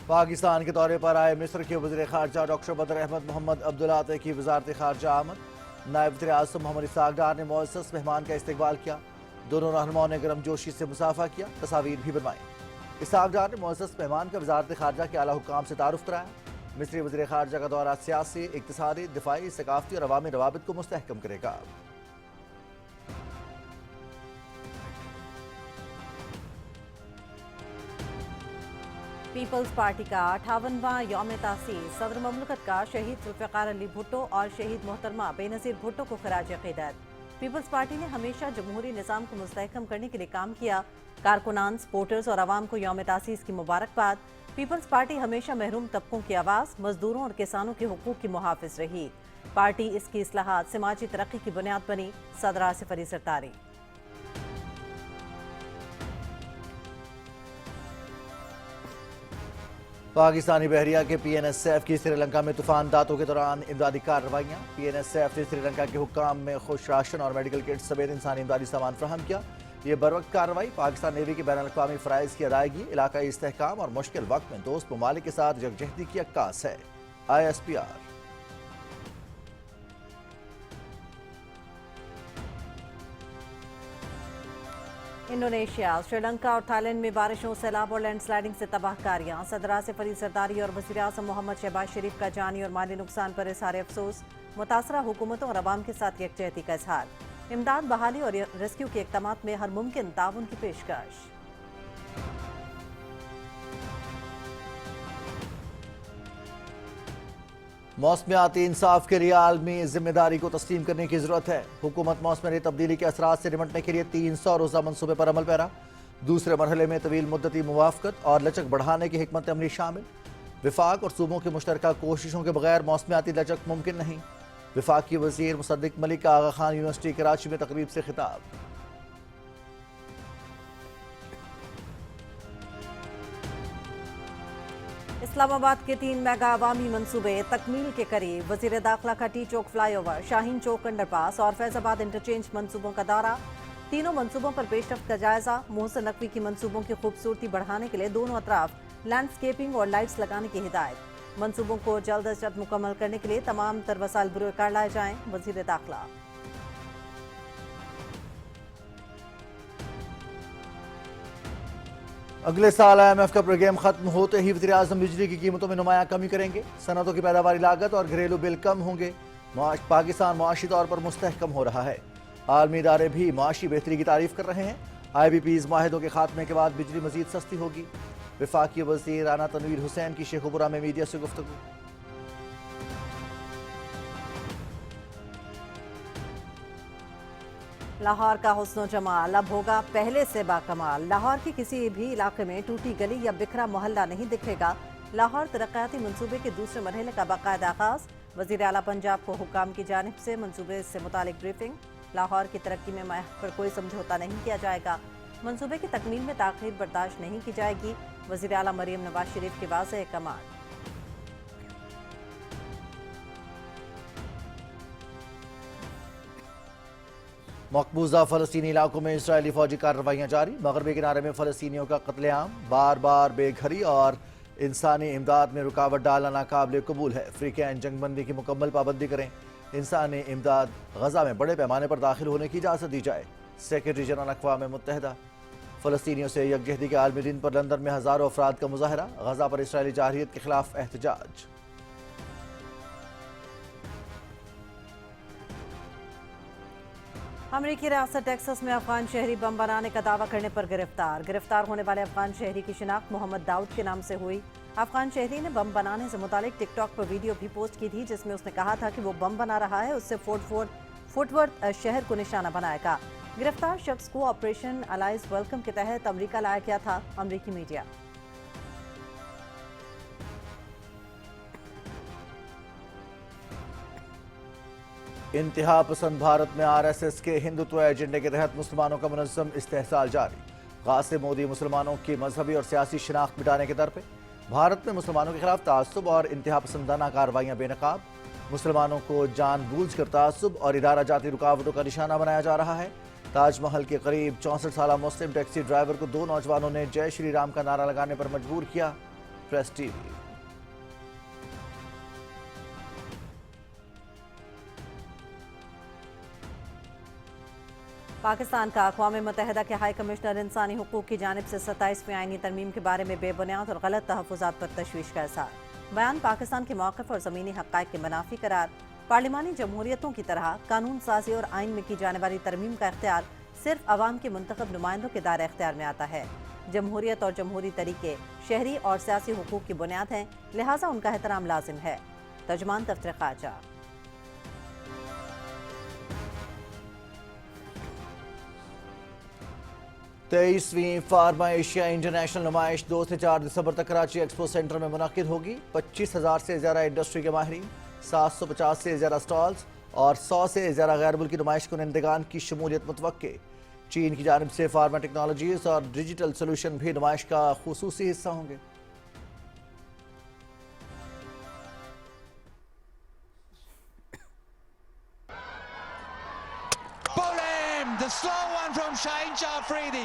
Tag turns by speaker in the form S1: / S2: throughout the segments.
S1: پاکستان کے دورے پر آئے مصر کے وزیر خارجہ ڈاکٹر بدر احمد محمد عبدالعاطی کی وزارت خارجہ آمد۔ نائب وزیر اعظم محمد اسحاق ڈار نے معزز مہمان کا استقبال کیا۔ دونوں رہنماؤں نے گرم جوشی سے مصافحہ کیا، تصاویر بھی بنوائیں۔ اسحاق ڈار نے معزز مہمان کا وزارت خارجہ کے اعلیٰ حکام سے تعارف کرایا۔ مصری وزیر خارجہ کا دورہ سیاسی، اقتصادی، دفاعی، ثقافتی اور عوامی روابط کو مستحکم کرے گا۔
S2: پیپلز پارٹی کا 58واں یوم تاسیس، صدر مملکت کا شہید ذوالفقار علی بھٹو اور شہید محترمہ بے نظیر بھٹو کو خراج عقیدت۔ پیپلز پارٹی نے ہمیشہ جمہوری نظام کو مستحکم کرنے کے لیے کام کیا۔ کارکنان، سپورٹرز اور عوام کو یوم تاسیس کی مبارکباد۔ پیپلز پارٹی ہمیشہ محروم طبقوں کی آواز، مزدوروں اور کسانوں کے حقوق کی محافظ رہی۔ پارٹی اس کی اصلاحات سماجی ترقی کی بنیاد بنی۔ صدر آصف علی زرداری۔
S1: پاکستانی بحریہ کے پی این ایس ایف کی سری لنکا میں طوفان داتوں کے دوران امدادی کارروائیاں۔ پی این ایس ایف نے سری لنکا کے حکام میں خوش راشن اور میڈیکل کٹ سمیت انسانی امدادی سامان فراہم کیا۔ یہ بروقت کارروائی پاکستان نیوی کے بین الاقوامی فرائض کی ادائیگی، علاقائی استحکام اور مشکل وقت میں دوست ممالک کے ساتھ یکجہتی کی عکاس ہے۔ ISPR۔
S2: انڈونیشیا، سری لنکا اور تھائی لینڈ میں بارشوں، سیلاب اور لینڈ سلائیڈنگ سے تباہ کاریاں۔ صدر آصف علی زرداری اور وزیر اعظم محمد شہباز شریف کا جانی اور مالی نقصان پر اظہار افسوس، متاثرہ حکومتوں اور عوام کے ساتھ یکجہتی کا اظہار۔ امداد، بحالی اور ریسکیو کے اقدامات میں ہر ممکن تعاون کی پیشکش۔
S1: موسمیاتی انصاف کے لیے عالمی ذمہ داری کو تسلیم کرنے کی ضرورت ہے۔ حکومت موسمیاتی تبدیلی کے اثرات سے نمٹنے کے لیے 300 روزہ منصوبے پر عمل پیرا۔ دوسرے مرحلے میں طویل مدتی موافقت اور لچک بڑھانے کی حکمت عملی شامل۔ وفاق اور صوبوں کی مشترکہ کوششوں کے بغیر موسمیاتی لچک ممکن نہیں۔ وفاقی وزیر مصدق ملک کا آغا خان یونیورسٹی کراچی میں تقریب سے خطاب۔
S2: اسلام آباد کے 3 میگا عوامی منصوبے تکمیل کے قریب۔ وزیر داخلہ کا ٹی چوک فلائی اوور، شاہین چوک انڈر پاس اور فیض آباد انٹرچینج منصوبوں کا دورہ۔ تینوں منصوبوں پر پیش رفت کا جائزہ۔ محسن نقوی کی منصوبوں کی خوبصورتی بڑھانے کے لیے دونوں اطراف لینڈسکیپنگ اور لائٹس لگانے کی ہدایت۔ منصوبوں کو جلد از جلد مکمل کرنے کے لیے تمام تر وسائل بروئے کار لائے جائیں۔ وزیر داخلہ۔
S1: اگلے سال IMF کا پروگرام ختم ہوتے ہی وزیر اعظم بجلی کی قیمتوں میں نمایاں کمی کریں گے۔ صنعتوں کی پیداواری لاگت اور گھریلو بل کم ہوں گے۔ پاکستان معاشی طور پر مستحکم ہو رہا ہے۔ عالمی ادارے بھی معاشی بہتری کی تعریف کر رہے ہیں۔ IBPs معاہدوں کے خاتمے کے بعد بجلی مزید سستی ہوگی۔ وفاقی وزیر رانا تنویر حسین کی شیخ پورہ میں میڈیا سے گفتگو۔
S2: لاہور کا حسن و جمال اب ہوگا پہلے سے باکمال۔ لاہور کی کسی بھی علاقے میں ٹوٹی گلی یا بکھرا محلہ نہیں دکھے گا۔ لاہور ترقیاتی منصوبے کے دوسرے مرحلے کا باقاعدہ آغاز۔ وزیر اعلیٰ پنجاب کو حکام کی جانب سے منصوبے سے متعلق بریفنگ۔ لاہور کی ترقی میں معیار پر کوئی سمجھوتہ نہیں کیا جائے گا۔ منصوبے کی تکمیل میں تاخیر برداشت نہیں کی جائے گی۔ وزیر اعلیٰ مریم نواز شریف کے واضح احکامات۔
S1: مقبوضہ فلسطینی علاقوں میں اسرائیلی فوجی کارروائیاں جاری۔ مغربی کنارے میں فلسطینیوں کا قتل عام، بار بار بے گھری اور انسانی امداد میں رکاوٹ ڈالنا ناقابل قبول ہے۔ افریقین جنگ بندی کی مکمل پابندی کریں۔ انسانی امداد غزہ میں بڑے پیمانے پر داخل ہونے کی اجازت دی جائے۔ سیکرٹری جنرل اقوام متحدہ۔ فلسطینیوں سے یکجہتی کے عالمی دن پر لندن میں ہزاروں افراد کا مظاہرہ۔ غزہ پر اسرائیلی جارحیت کے خلاف احتجاج۔
S2: امریکی ریاست ٹیکساس میں افغان شہری بم بنانے کا دعویٰ کرنے پر گرفتار۔ گرفتار ہونے والے افغان شہری کی شناخت محمد داؤد کے نام سے ہوئی۔ افغان شہری نے بم بنانے سے متعلق ٹک ٹاک پر ویڈیو بھی پوسٹ کی تھی، جس میں اس نے کہا تھا کہ وہ بم بنا رہا ہے، اس سے فورٹ ورتھ شہر کو نشانہ بنائے گا۔ گرفتار شخص کو آپریشن الائز ویلکم کے تحت امریکہ لایا گیا تھا۔ امریکی میڈیا۔
S1: انتہا پسند بھارت میں RSS کے ہندوتو ایجنڈے کے تحت مسلمانوں کا منظم استحصال جاری۔ قاسم مودی مسلمانوں کی مذہبی اور سیاسی شناخت مٹانے کے در پہ۔ بھارت میں مسلمانوں کے خلاف تعصب اور انتہا پسندانہ کارروائیاں بے نقاب۔ مسلمانوں کو جان بوجھ کر تعصب اور ادارہ جاتی رکاوٹوں کا نشانہ بنایا جا رہا ہے۔ تاج محل کے قریب 64 سالہ مسلم ٹیکسی ڈرائیور کو 2 نوجوانوں نے جے شری رام کا نعرہ لگانے پر مجبور کیا۔ Press TV.
S2: पाकिस्तान का अक़वाम मुत्तहिदा के हाई कमिश्नर इंसानी हुकूक की जानिब से 27वीं आईनी तरमीम के बारे में बेबुनियाद और गलत तहफ़्फ़ुज़ात पर तशवीश का इज़हार। बयान पाकिस्तान के मौक़िफ़ और ज़मीनी हक़ाइक़ के मुनाफ़ी करार। पार्लिमानी जमहूरियतों की तरह कानून साज़ी और आइन में की जाने वाली तरमीम का इख्तियार सिर्फ अवाम के मुंतखब नुमाइंदों के दायरे इख्तियार में आता है। जमहूरियत और जमहूरी तरीके शहरी और सियासी हुकूक की बुनियाद हैं, लिहाजा उनका एहतराम लाजिम है। तर्जुमान दफ्तर ख़ारजा।
S1: 23वीं फार्मा एशिया इंटरनेशनल नुमाइश 2 से 4 दिसंबर तक कराची एक्सपो सेंटर में मुनक्किद होगी। 25,000 से ज़्यादा इंडस्ट्री के माहिरीन, 750 से ज़्यादा स्टॉल्स और 100 से ज़्यादा गैर मुल्की नुमाइश कुनंदगान की शमूलियत मुतवक्के। चीन की जानिब से फार्मा टेक्नोलॉजीज और डिजिटल सोल्यूशन भी नुमाइश का खुसूसी हिस्सा होंगे।
S3: The slow one from Shaheen Shah Afridi.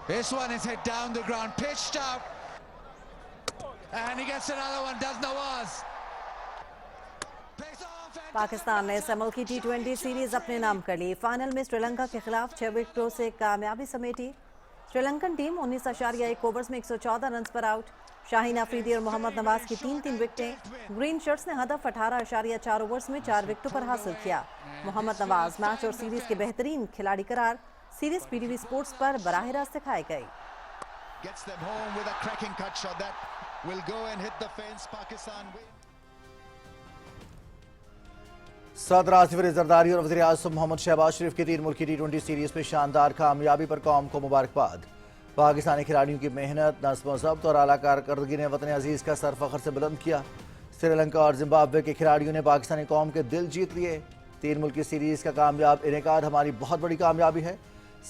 S3: This one is hit down the ground, pitched out, and he gets another one. Does Nawaz.
S2: Pakistan ने इस मुल्क की T20 सीरीज अपने नाम कर ली। फाइनल में श्रीलंका के खिलाफ 6 विकेटों से कामयाबी समेटी। श्रीलंकन टीम 19.1 ओवर्स में 114 रन पर आउट। शाहीन अफरीदी और मोहम्मद नवाज की 3-3 विकेटें। ग्रीन शर्ट्स ने हदफ 18.4 ओवर्स में 4 विकेटों पर हासिल किया। मोहम्मद नवाज मैच और सीरीज के बेहतरीन खिलाड़ी करार। सीरीज PTV स्पोर्ट्स पर बराह रास्त दिखाई गई।
S1: सदर आसिफ अली जरदारी और वज़ीर आज़म मोहम्मद शहबाज शरीफ की 3 मुल्की T20 सीरीज में शानदार कामयाबी पर कौम को मुबारकबाद। पाकिस्तानी खिलाड़ियों की मेहनत, नस्म ज़ब्त और आला कारकर्दगी ने वतन अजीज़ का सर फख्र से बुलंद किया। श्रीलंका और जिम्बाब्वे के खिलाड़ियों ने पाकिस्तानी कौम के दिल जीत लिए। 3 मुल्की सीरीज का कामयाब इनेकाद हमारी बहुत बड़ी कामयाबी है।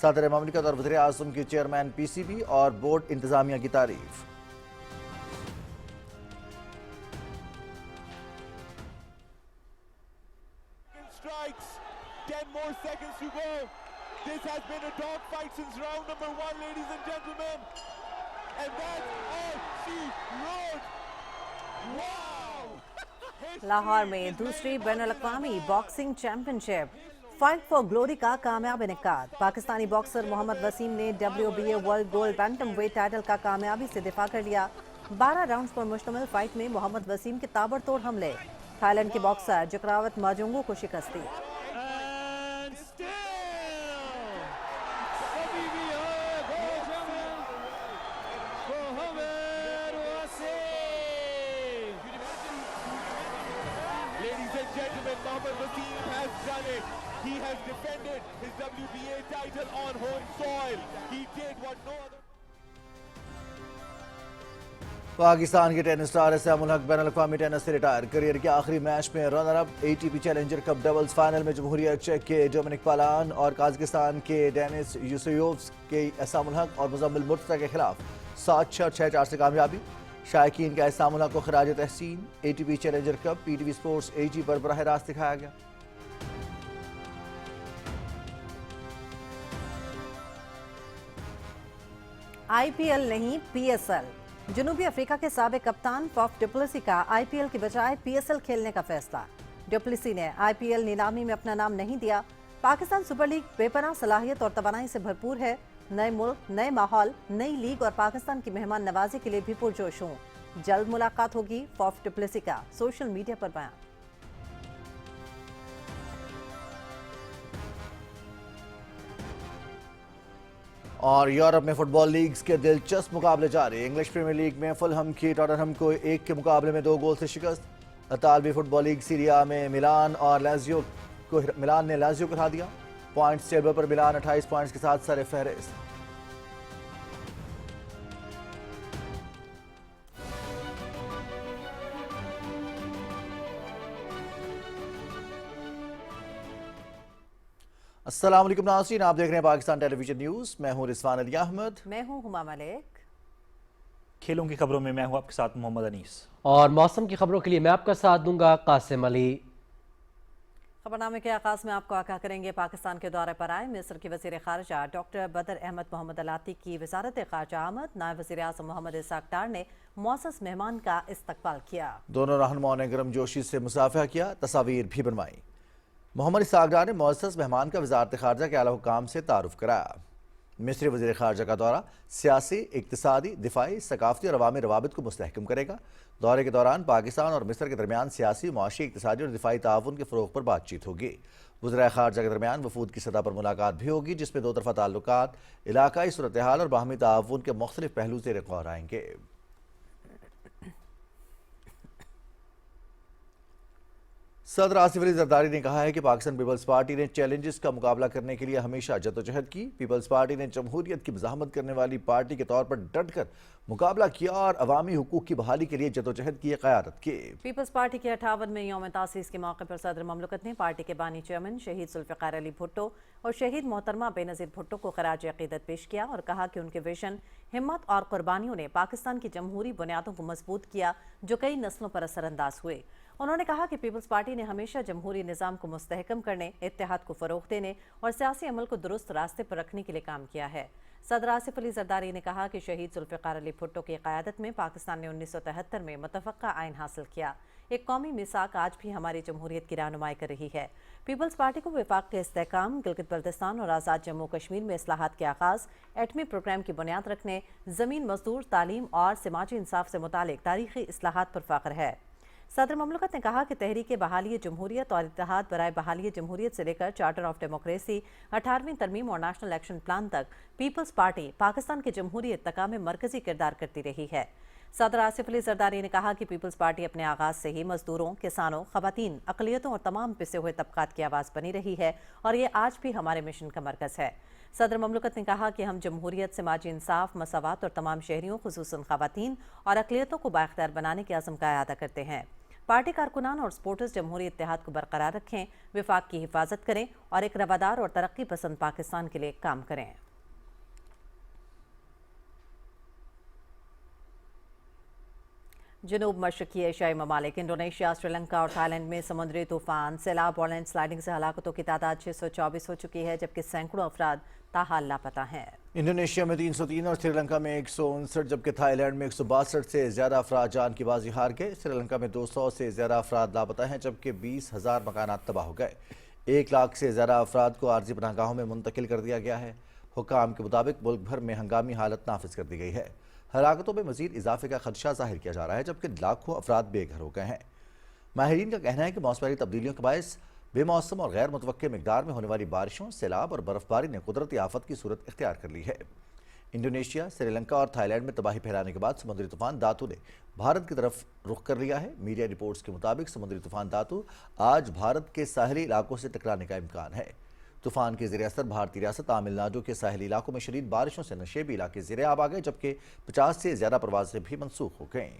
S1: सदर ममलिकत और वज़ीर आज़म की चेयरमैन PCB और बोर्ड इंतजामिया की तारीफ।
S4: Strikes, 10 more seconds to go. This has been a dog fight since round number 1, ladies and gentlemen. And that's all she wrote. Wow!
S2: Lahore में दूसरी बैनुल-अक़वामी boxing championship fight for glory का कामयाब इनेकाद। पाकिस्तानी बॉक्सर मोहम्मद वसीम ने WBA world gold bantamweight title का कामयाबी से दिफा कर लिया। 12 राउंड्स पर मुश्तमिल फाइट में मोहम्मद वसीम के ताबड़तोड़ हमले। थाईलैंड के बॉक्सर जकरावत माजुंगो को शिकस्त दी।
S4: Ladies and gentlemen, Mohammad Waseem has done it. He has defended his WBA title on home soil. He did what no other.
S1: Pakistan के टेनिस स्टार एहसामुल हक बैनुल-अक़वामी टेनिस से रिटायर। करियर के आखिरी मैच में runner up ATP challenger cup doubles final में जमहूरियत check के Dominic पालान और काज़ाकिस्तान के डेनिस यूसुयोव्स के एहसामुल हक और मुज़म्मिल मुर्तज़ा के खिलाफ 7-6 और 6-4 से कामयाबी। शायकीन का एहसामुल हक को खिराज तहसीन। ATP challenger cup PTV sports AG पर बराह रास्त दिखाया गया।
S2: IPL नहीं PSL। जनूबी अफ्रीका के साबिक कप्तान फॉफ डुप्लेसी का IPL के बजाय PSL खेलने का फैसला। डुप्लेसी ने IPL नीलामी में अपना नाम नहीं दिया। पाकिस्तान सुपर लीग बेपनाह सलाहियत और तवानाई से भरपूर है। नए मुल्क, नए माहौल, नई लीग और पाकिस्तान की मेहमान नवाजी के लिए भी पुरजोश हूँ। जल्द मुलाकात होगी, फॉफ डुप्लेसी का सोशल मीडिया पर बयान।
S1: और यूरोप में फुटबॉल लीग्स के दिलचस्प मुकाबले जारी। इंग्लिश प्रीमियर लीग में फुलहम की टॉटनहम को 1 के मुकाबले में 2 गोल से शिकस्त। इतालवी फुटबॉल लीग सीरिया में मिलान ने लाजियो को हरा दिया। पॉइंट्स टेबल पर मिलान 28 पॉइंट्स के साथ सर फहरिस्त। अस्सलाम वालेकुम नाज़रीन, आप देख रहे हैं पाकिस्तान टेलीविजन न्यूज़। मैं हूं रिजवान अली अहमद।
S2: मैं हूं हुमा मलिक।
S5: खेलों की खबरों में मैं हूं आपके साथ मोहम्मद अनीस।
S6: और मौसम की खबरों के लिए मैं आपका साथ दूंगा कासिम अली।
S2: खबरनामे के आगाज में आपको आगाह करेंगे पाकिस्तान के दौरे पर आए मिस्र के वज़ीर ख़ारजा डॉक्टर बदर अहमद मोहम्मद अलाती की वज़ारत ख़ारजा आमद। नायब वज़ीर आज़म मोहम्मद इसाक डार ने मौसस मेहमान का इस्तकबाल किया।
S1: दोनों रहनुमाओं ने गर्मजोशी से मुसाफिहा किया, तस्वीर भी बनवाई। मोहम्मद इसाक डार ने मौसस मेहमान का वज़ारत ख़ारजा के आला हुकाम से तारुफ कराया। मिस्री वज़ीर ख़ारजा का दौरा सियासी, इक़्तिसादी, दिफाई, सकाफ़ती और अवामी रवाबित को मुस्तहकम करेगा। दौरे के दौरान पाकिस्तान और मिस्र के दरमियान सियासी, मुआशी, इक़्तिसादी और दिफाई ताउन के फ़रोग़ पर बातचीत होगी। वज़ीर ख़ारजा के दरमियान वफूद की सतह पर मुलाकात भी होगी, जिसमें दो तरफ़ा ताल्लुकात, इलाकाई सूरत हाल और बाहमी ताउन के मुख्तलिफ पहलू ज़ेर गौर आएंगे। सदर आसिफ अली जरदारी ने कहा है कि पाकिस्तान पीपल्स पार्टी ने चैलेंजेस का मुकाबला करने के लिए हमेशा जद्दोजहद की। पीपल्स पार्टी ने जमहूरियत की मज़ाहमत करने वाली पार्टी के तौर पर डट कर मुकाबला किया और अवामी हुकूक की बहाली के लिए जद्दोजहद की क़यादत की।
S2: पीपल्स पार्टी के 58वें यौम तासीस के मौके पर सदर ममलकत ने पार्टी के बानी चेयरमैन शहीद जुल्फ़िकार अली भुट्टो और शहीद मोहतरमा बेनज़ीर भुट्टो को ख़राज अक़ीदत पेश किया और कहा कि उनके विजन, हिम्मत और कुर्बानियों ने पाकिस्तान की जमहूरी बुनियादों को मजबूत किया, जो कई नस्लों पर असरअंदाज हुए। उन्होंने कहा कि पीपल्स पार्टी ने हमेशा जमहूरी निज़ाम को मुस्तहकम करने, इत्तेहाद को फ़रोग़ देने और सियासी अमल को दुरुस्त रास्ते पर रखने के लिए काम किया है। सदर आसिफ अली जरदारी ने कहा कि शहीद जुल्फ़िकार अली भुट्टो की क़यादत में पाकिस्तान ने 1973 में मुतफ़क्का आइन हासिल किया। एक कौमी मिसाक आज भी हमारी जमहूरियत की रहनुमाई कर रही है। पीपल्स पार्टी को वफाक के इस्तेहकाम, गिलगित बल्तिस्तान और आज़ाद जम्मू कश्मीर में इस्लाहात के आगाज़, एटमी प्रोग्राम की बुनियाद रखने, ज़मीन, मजदूर, तालीम और समाजी इंसाफ से मुतालिक तारीख़ी इस्लाहात पर फ़ख्र है। सदर ममलकत ने कहा कि तहरीक बहाली जमहूरियत और इत्तेहाद बराए बहाली जमहूरियत से लेकर चार्टर ऑफ डेमोक्रेसी, 18वीं तरमीम और नेशनल एक्शन प्लान तक पीपल्स पार्टी पाकिस्तान की जमहूरी इर्तिका में मरकजी किरदार करती रही है। सदर आसिफ अली जरदारी ने कहा कि पीपल्स पार्टी अपने आगाज से ही मजदूरों, किसानों, खवातीन, अक़लियतों और तमाम पिसे हुए तबकात की आवाज़ बनी रही है और ये आज भी हमारे मिशन का मरकज़ है। सदर ममलकत ने कहा कि हम जमहूरियत, समाजी इंसाफ, मसावात और तमाम शहरियों, खुसूसन खवातीन और अक़लियतों को बाख्तियार बनाने के अज़म का अदा करते हैं। पार्टी कारकुनान और सपोर्टर्स जमहूरी इत्तेहाद को बरकरार रखें, विफाक की हिफाजत करें और एक रवादार और तरक्की पसंद पाकिस्तान के लिए काम करें। जनूब मशरकी एशियाई ममालिक इंडोनेशिया, श्रीलंका और थाईलैंड में समुद्री तूफान, सैलाब और लैंड स्लाइडिंग से हलाकतों की तादाद 624 हो चुकी है, जबकि सैकड़ों अफराद ताहाल लापता हैं। इंडोनेशिया में 303 और श्रीलंका में 159, जबकि थाईलैंड में 162 से ज़्यादा अफराद जान की बाजी हार गए। श्रीलंका में 200 से ज़्यादा अफराद लापता हैं, जबकि 20,000 मकानात तबाह हो गए। 1 लाख से ज़्यादा अफराद को आर्जी पनाहगाहों में मुंतकिल कर दिया गया है। हुक्काम के मुताबिक मुल्क भर में हंगामी हालत नाफिज कर दी गई है। हलाकतों में मजीद इजाफे का खदशा जाहिर किया जा रहा है, जबकि लाखों अफराद बेघर हो गए हैं। माहिरीन का कहना है कि मौसमी तब्दीलियों के बायस बेमौसम और गैर मुतवक्के मिकदार में होने वाली बारिशों, सैलाब और बर्फबारी ने कुदरती आफत की सूरत इख्तियार कर ली है। इंडोनेशिया, श्रीलंका और थाईलैंड में तबाही फैलाने के बाद समुद्री तूफान दातू ने भारत की तरफ रुख कर लिया है। मीडिया रिपोर्ट्स के मुताबिक समुद्री तूफान दातू आज भारत के साहली इलाकों से टकराने का इम्कान है। तूफान के ज़ेर असर भारतीय रियासत तमिलनाडु के साहली इलाकों में शदीद बारिशों से नशेबी इलाके ज़ेर आब आ गए, जबकि 50 से ज़्यादा परवाजें भी मनसूख हो गईं।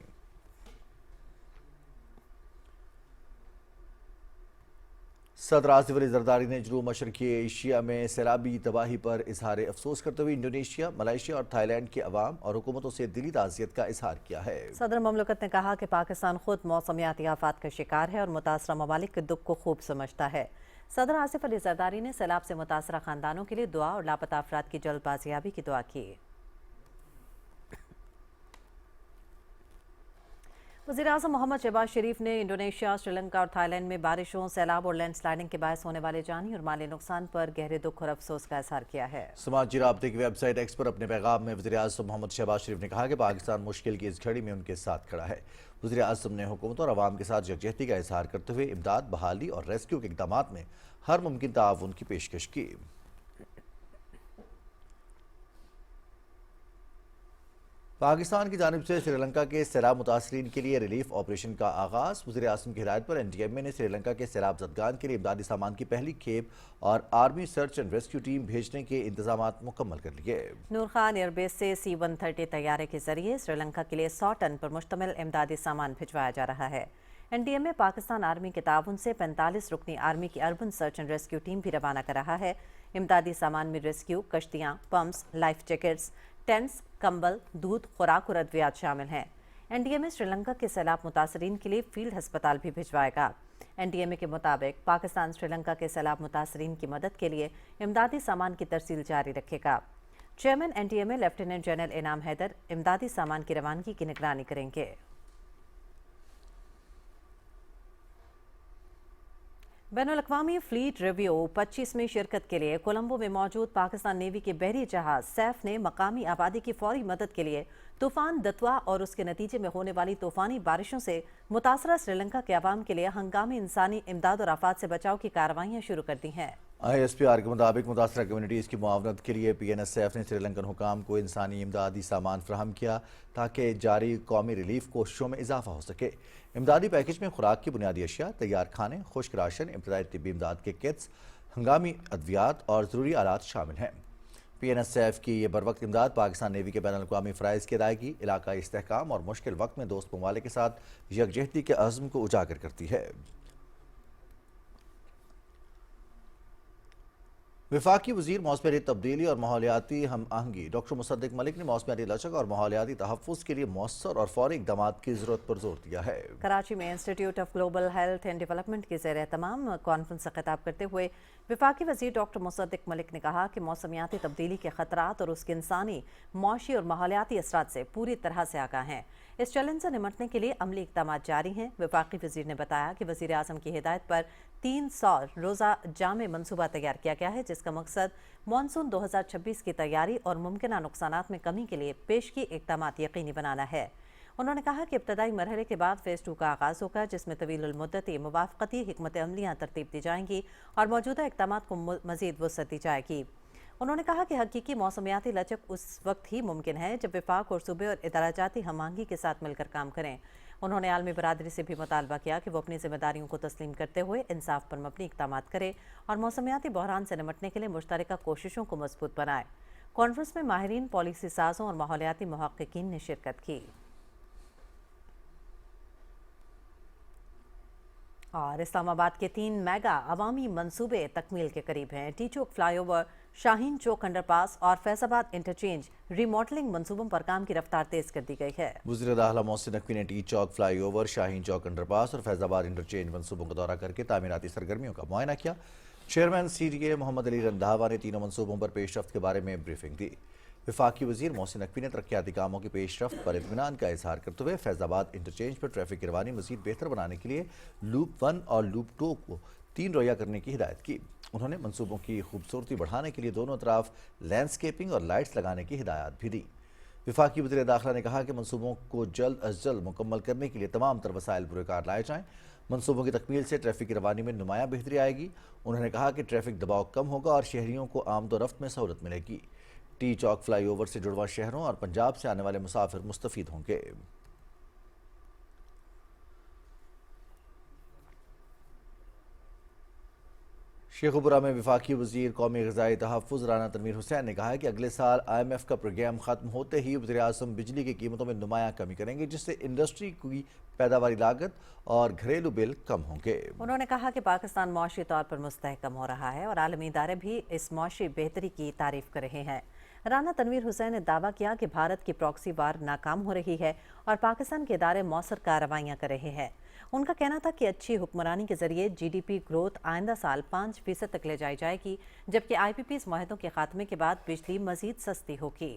S2: सदर आसिफ अली जरदारी ने जनूब मशरकी एशिया में सैलाबी तबाही पर इजहार अफसोस करते हुए इंडोनेशिया, मलेशिया और थाईलैंड के अवाम और हुकूमतों से दिली ताज़ियत का इजहार किया है। सदर ममलकत ने कहा कि पाकिस्तान खुद मौसमियाती आफात का शिकार है और मुतासरा ममालिक के दुख को खूब समझता है। सदर आसिफ अली जरदारी ने सैलाब से मुतासरा खानदानों के लिए दुआ और लापता अफराद की जल्द बाजियाबी की दुआ की। वज़ीर आज़म मोहम्मद शहबाज शरीफ ने इंडोनेशिया, श्रीलंका और थाईलैंड में बारिशों, सैलाब और लैंड स्लाइडिंग के बायस होने वाले जानी और माली नुकसान पर गहरे दुख और अफसोस का इजहार किया है। समाजी राब्ते की वेबसाइट एक्स पर अपने पैगाम में वज़ीर आज़म मोहम्मद शहबाज शरीफ ने कहा कि पाकिस्तान मुश्किल की इस घड़ी में उनके साथ खड़ा है। वज़ीर आज़म ने हुकूमत और अवाम के साथ यकजहती का इजहार करते हुए इमदाद, बहाली और रेस्क्यू के इक़दामात में हर मुमकिन ताउन की पेशकश की। पाकिस्तान की जानिब से श्रीलंका के सैलाब मुतासरीन के लिए रिलीफ ऑपरेशन का आगाज़। वज़ीर आज़म की हिदायत पर NDMA ने श्रीलंका के सैलाब ज़दगान के लिए इमदादी सामान की पहली खेप और army search and rescue team भेजने के इंतजामात मुकम्मल कर लिए। नूर खान एयरबेस से C-130 तैयारे के जरिए श्रीलंका के लिए 100 टन पर मुश्तमिल इमदादी सामान भिजवाया जा रहा है। NDMA पाकिस्तान आर्मी के ताउन से 45 रुकनी आर्मी की urban search and rescue team भी रवाना कर रहा है। इमदादी सामान में रेस्क्यू, कश्तियाँ, पम्प्स, लाइफ जैकेट्स, टेंट्स, कंबल, दूध, खुराक और अद्वियात शामिल हैं। NDMA श्रीलंका के सैलाब मुतासरीन के लिए फील्ड अस्पताल भी भिजवाएगा। NDMA के मुताबिक पाकिस्तान श्रीलंका के सैलाब मुतासरीन की मदद के लिए इमदादी सामान की तरसील जारी रखेगा। चेयरमैन NDMA लेफ्टिनेंट जनरल इनाम हैदर इमदादी सामान की रवानगी की निगरानी करेंगे। बैनुल-अक़वामी फ्लीट रिव्यू 25 में शिरकत के लिए कोलंबो में मौजूद पाकिस्तान नेवी के बहरी जहाज सैफ ने मकामी आबादी की फौरी मदद के लिए तूफान दतवा और उसके नतीजे में होने वाली तूफानी बारिशों से मुतासरा श्रीलंका के अवाम के लिए हंगामी इंसानी इमदाद और आफात से बचाव की कार्रवाइयाँ शुरू कर दी हैं।
S1: ISPR के मुताबिक मुतासरा कम्युनिटीज़ की मुआवनत के लिए PNSF ने श्रीलंकन हुकाम को इंसानी इमदादी सामान फराहम किया ताकि जारी कौमी रिलीफ कोशिशों में इजाफा हो सके। इमदादी पैकेज में खुराक की बुनियादी अशिया, तैयार खाने, खुश्क राशन, इब्तदाई तिब्बी इमदाद के किट्स, हंगामी अद्वियात और ज़रूरी आलात शामिल हैं। PNSF की ये बरवक्त इमदाद पाकिस्तान नेवी के बैनुल-अक़वामी फ़राइज़ की अदायगी, इलाकाई इस्तेहकाम और मुश्किल वक्त में दोस्त ममालिक के साथ यकजहती के अज़्म को उजागर करती है। वफाकी वज़ीर मौसमियाती तब्दीली और माहौलियाती हम आहंगी डॉक्टर मुसद्दिक मलिक ने मौसमियाती लचक और माहौलियाती तहफ़्फ़ुज़ के लिए मौसर और फौरी इक़दामात की ज़रूरत पर जोर दिया है।
S2: कराची में institute of global health and development के ज़ेर तमाम कॉन्फ्रेंस से खिताब करते हुए वफाकी वज़ीर डॉक्टर मुसद्दिक मलिक ने कहा कि मौसमियाती तब्दीली के ख़तरात और उसके इंसानी, मौशी और माहौलियाती असरात से पूरी तरह से आगाह हैं। इस चैलेंज से निमटने के लिए अमली इक़दाम जारी हैं। वफाकी वज़ीर ने बताया कि वज़ीर आज़म की हिदायत पर 300 रोज़ा जामे मनसूबा तैयार किया गया है, जिसका मकसद मानसून 2026 की तैयारी और मुमकिना नुकसानात में कमी के लिए पेशगी इक़दाम यकीनी बनाना है। उन्होंने कहा कि इब्तदाई मरहले के बाद फ़ेज़ 2 का आगाज़ होगा, जिसमें तवील मुद्दती मुवाफ़क़ती हिकमत अमलियाँ तरतीब दी जाएंगी और मौजूदा इक़दामात को मज़ीद वुसअत दी जाएगी। उन्होंने कहा कि हकीकी मौसमियाती लचक उस वक्त ही मुमकिन है जब वफाक और सूबे और इदाराजाती हम-आहंगी के साथ मिलकर काम करें। उन्होंने आलमी बरादरी से भी मुतालबा किया कि वो अपनी जिम्मेदारियों को तस्लीम करते हुए इंसाफ पर मबनी इक़दामात करे और मौसमियाती बहरान से निमटने के लिए मुश्तरका कोशिशों को मजबूत बनाए। कॉन्फ्रेंस में माहिरीन, पॉलिसी साज़ों और माहौलियाती मुहक्किकीन ने शिरकत की। और इस्लामाबाद के 3 मेगा अवामी मंसूबे तकमील के करीब हैं। टी चौक फ्लाईओवर, शाहीन चौक अंडरपास और फैजाबाद इंटरचेंज रीमॉडलिंग मंसूबों पर काम की रफ्तार तेज कर दी गई है।
S1: वज़ीर दाखिला मोहसिन नकवी ने टी चौक फ्लाईओवर, शाहीन चौक अंडरपास और फैजाबाद इंटरचेंज मंसूबों का दौरा करके तामीराती सरगर्मियों का मुआयना किया। चेयरमैन CDA मोहम्मद अली रंधावा ने तीनों मंसूबों पर पेशरफ्त के बारे में ब्रीफिंग दी। वफाकी वज़ीर मोहसिन नकवी ने तरक्याती कामों की पेशरफ्त पर इत्मीनान का इजहार करते हुए फैजाबाद इंटरचेंज पर ट्रैफिक की रवानी मज़ीद बेहतर बनाने के लिए लूप 1 और लूप 2 को 3 रोया करने की हिदायत की। उन्होंने मंसूबों की खूबसूरती बढ़ाने के लिए दोनों तरफ लैंडस्केपिंग और लाइट्स लगाने की हिदायत भी दी। वफाकी वज़ीर दाखिला ने कहा कि मंसूबों को जल्द अज जल्द मुकम्मल करने के लिए तमाम तर वसाइल पुरकार लाए जाएँ। मंसूबों की तकमील से ट्रैफिक की रवानी में नुमाया बेहतरी आएगी। उन्होंने कहा कि ट्रैफिक दबाव कम होगा और शहरियों को आमदोरफ्त में सहूलत मिलेगी। टी चौक फ्लाईओवर से जुड़वा शहरों और पंजाब से आने वाले मुसाफिर मुस्तफीद होंगे। शेखुपुरा में वफाकी वज़ीर कौमी ग़िज़ाई तहफ़्फ़ुज़ राना तनवीर हुसैन ने कहा है कि अगले साल IMF का प्रोग्राम ख़त्म होते ही वज़ीर आज़म बिजली की कीमतों में नुमाया कमी करेंगे, जिससे इंडस्ट्री की पैदावारी लागत और घरेलू बिल कम होंगे।
S2: उन्होंने कहा कि पाकिस्तान मौशी तौर पर मुस्तहकम हो रहा है और आलमी इदारे भी इस मौशी बेहतरी की तारीफ कर रहे हैं। राना तनवीर हुसैन ने दावा किया कि भारत की प्रॉक्सी वार नाकाम हो रही है और पाकिस्तान के इदारे मौसर कार्रवाइयाँ कर रहे हैं। उनका कहना था कि अच्छी हुक्मरानी के जरिए GDP ग्रोथ आइंदा साल 5% तक ले जाई जाएगी, जबकि IPPs मुआहदों के खात्मे के बाद बिजली मजीद सस्ती होगी।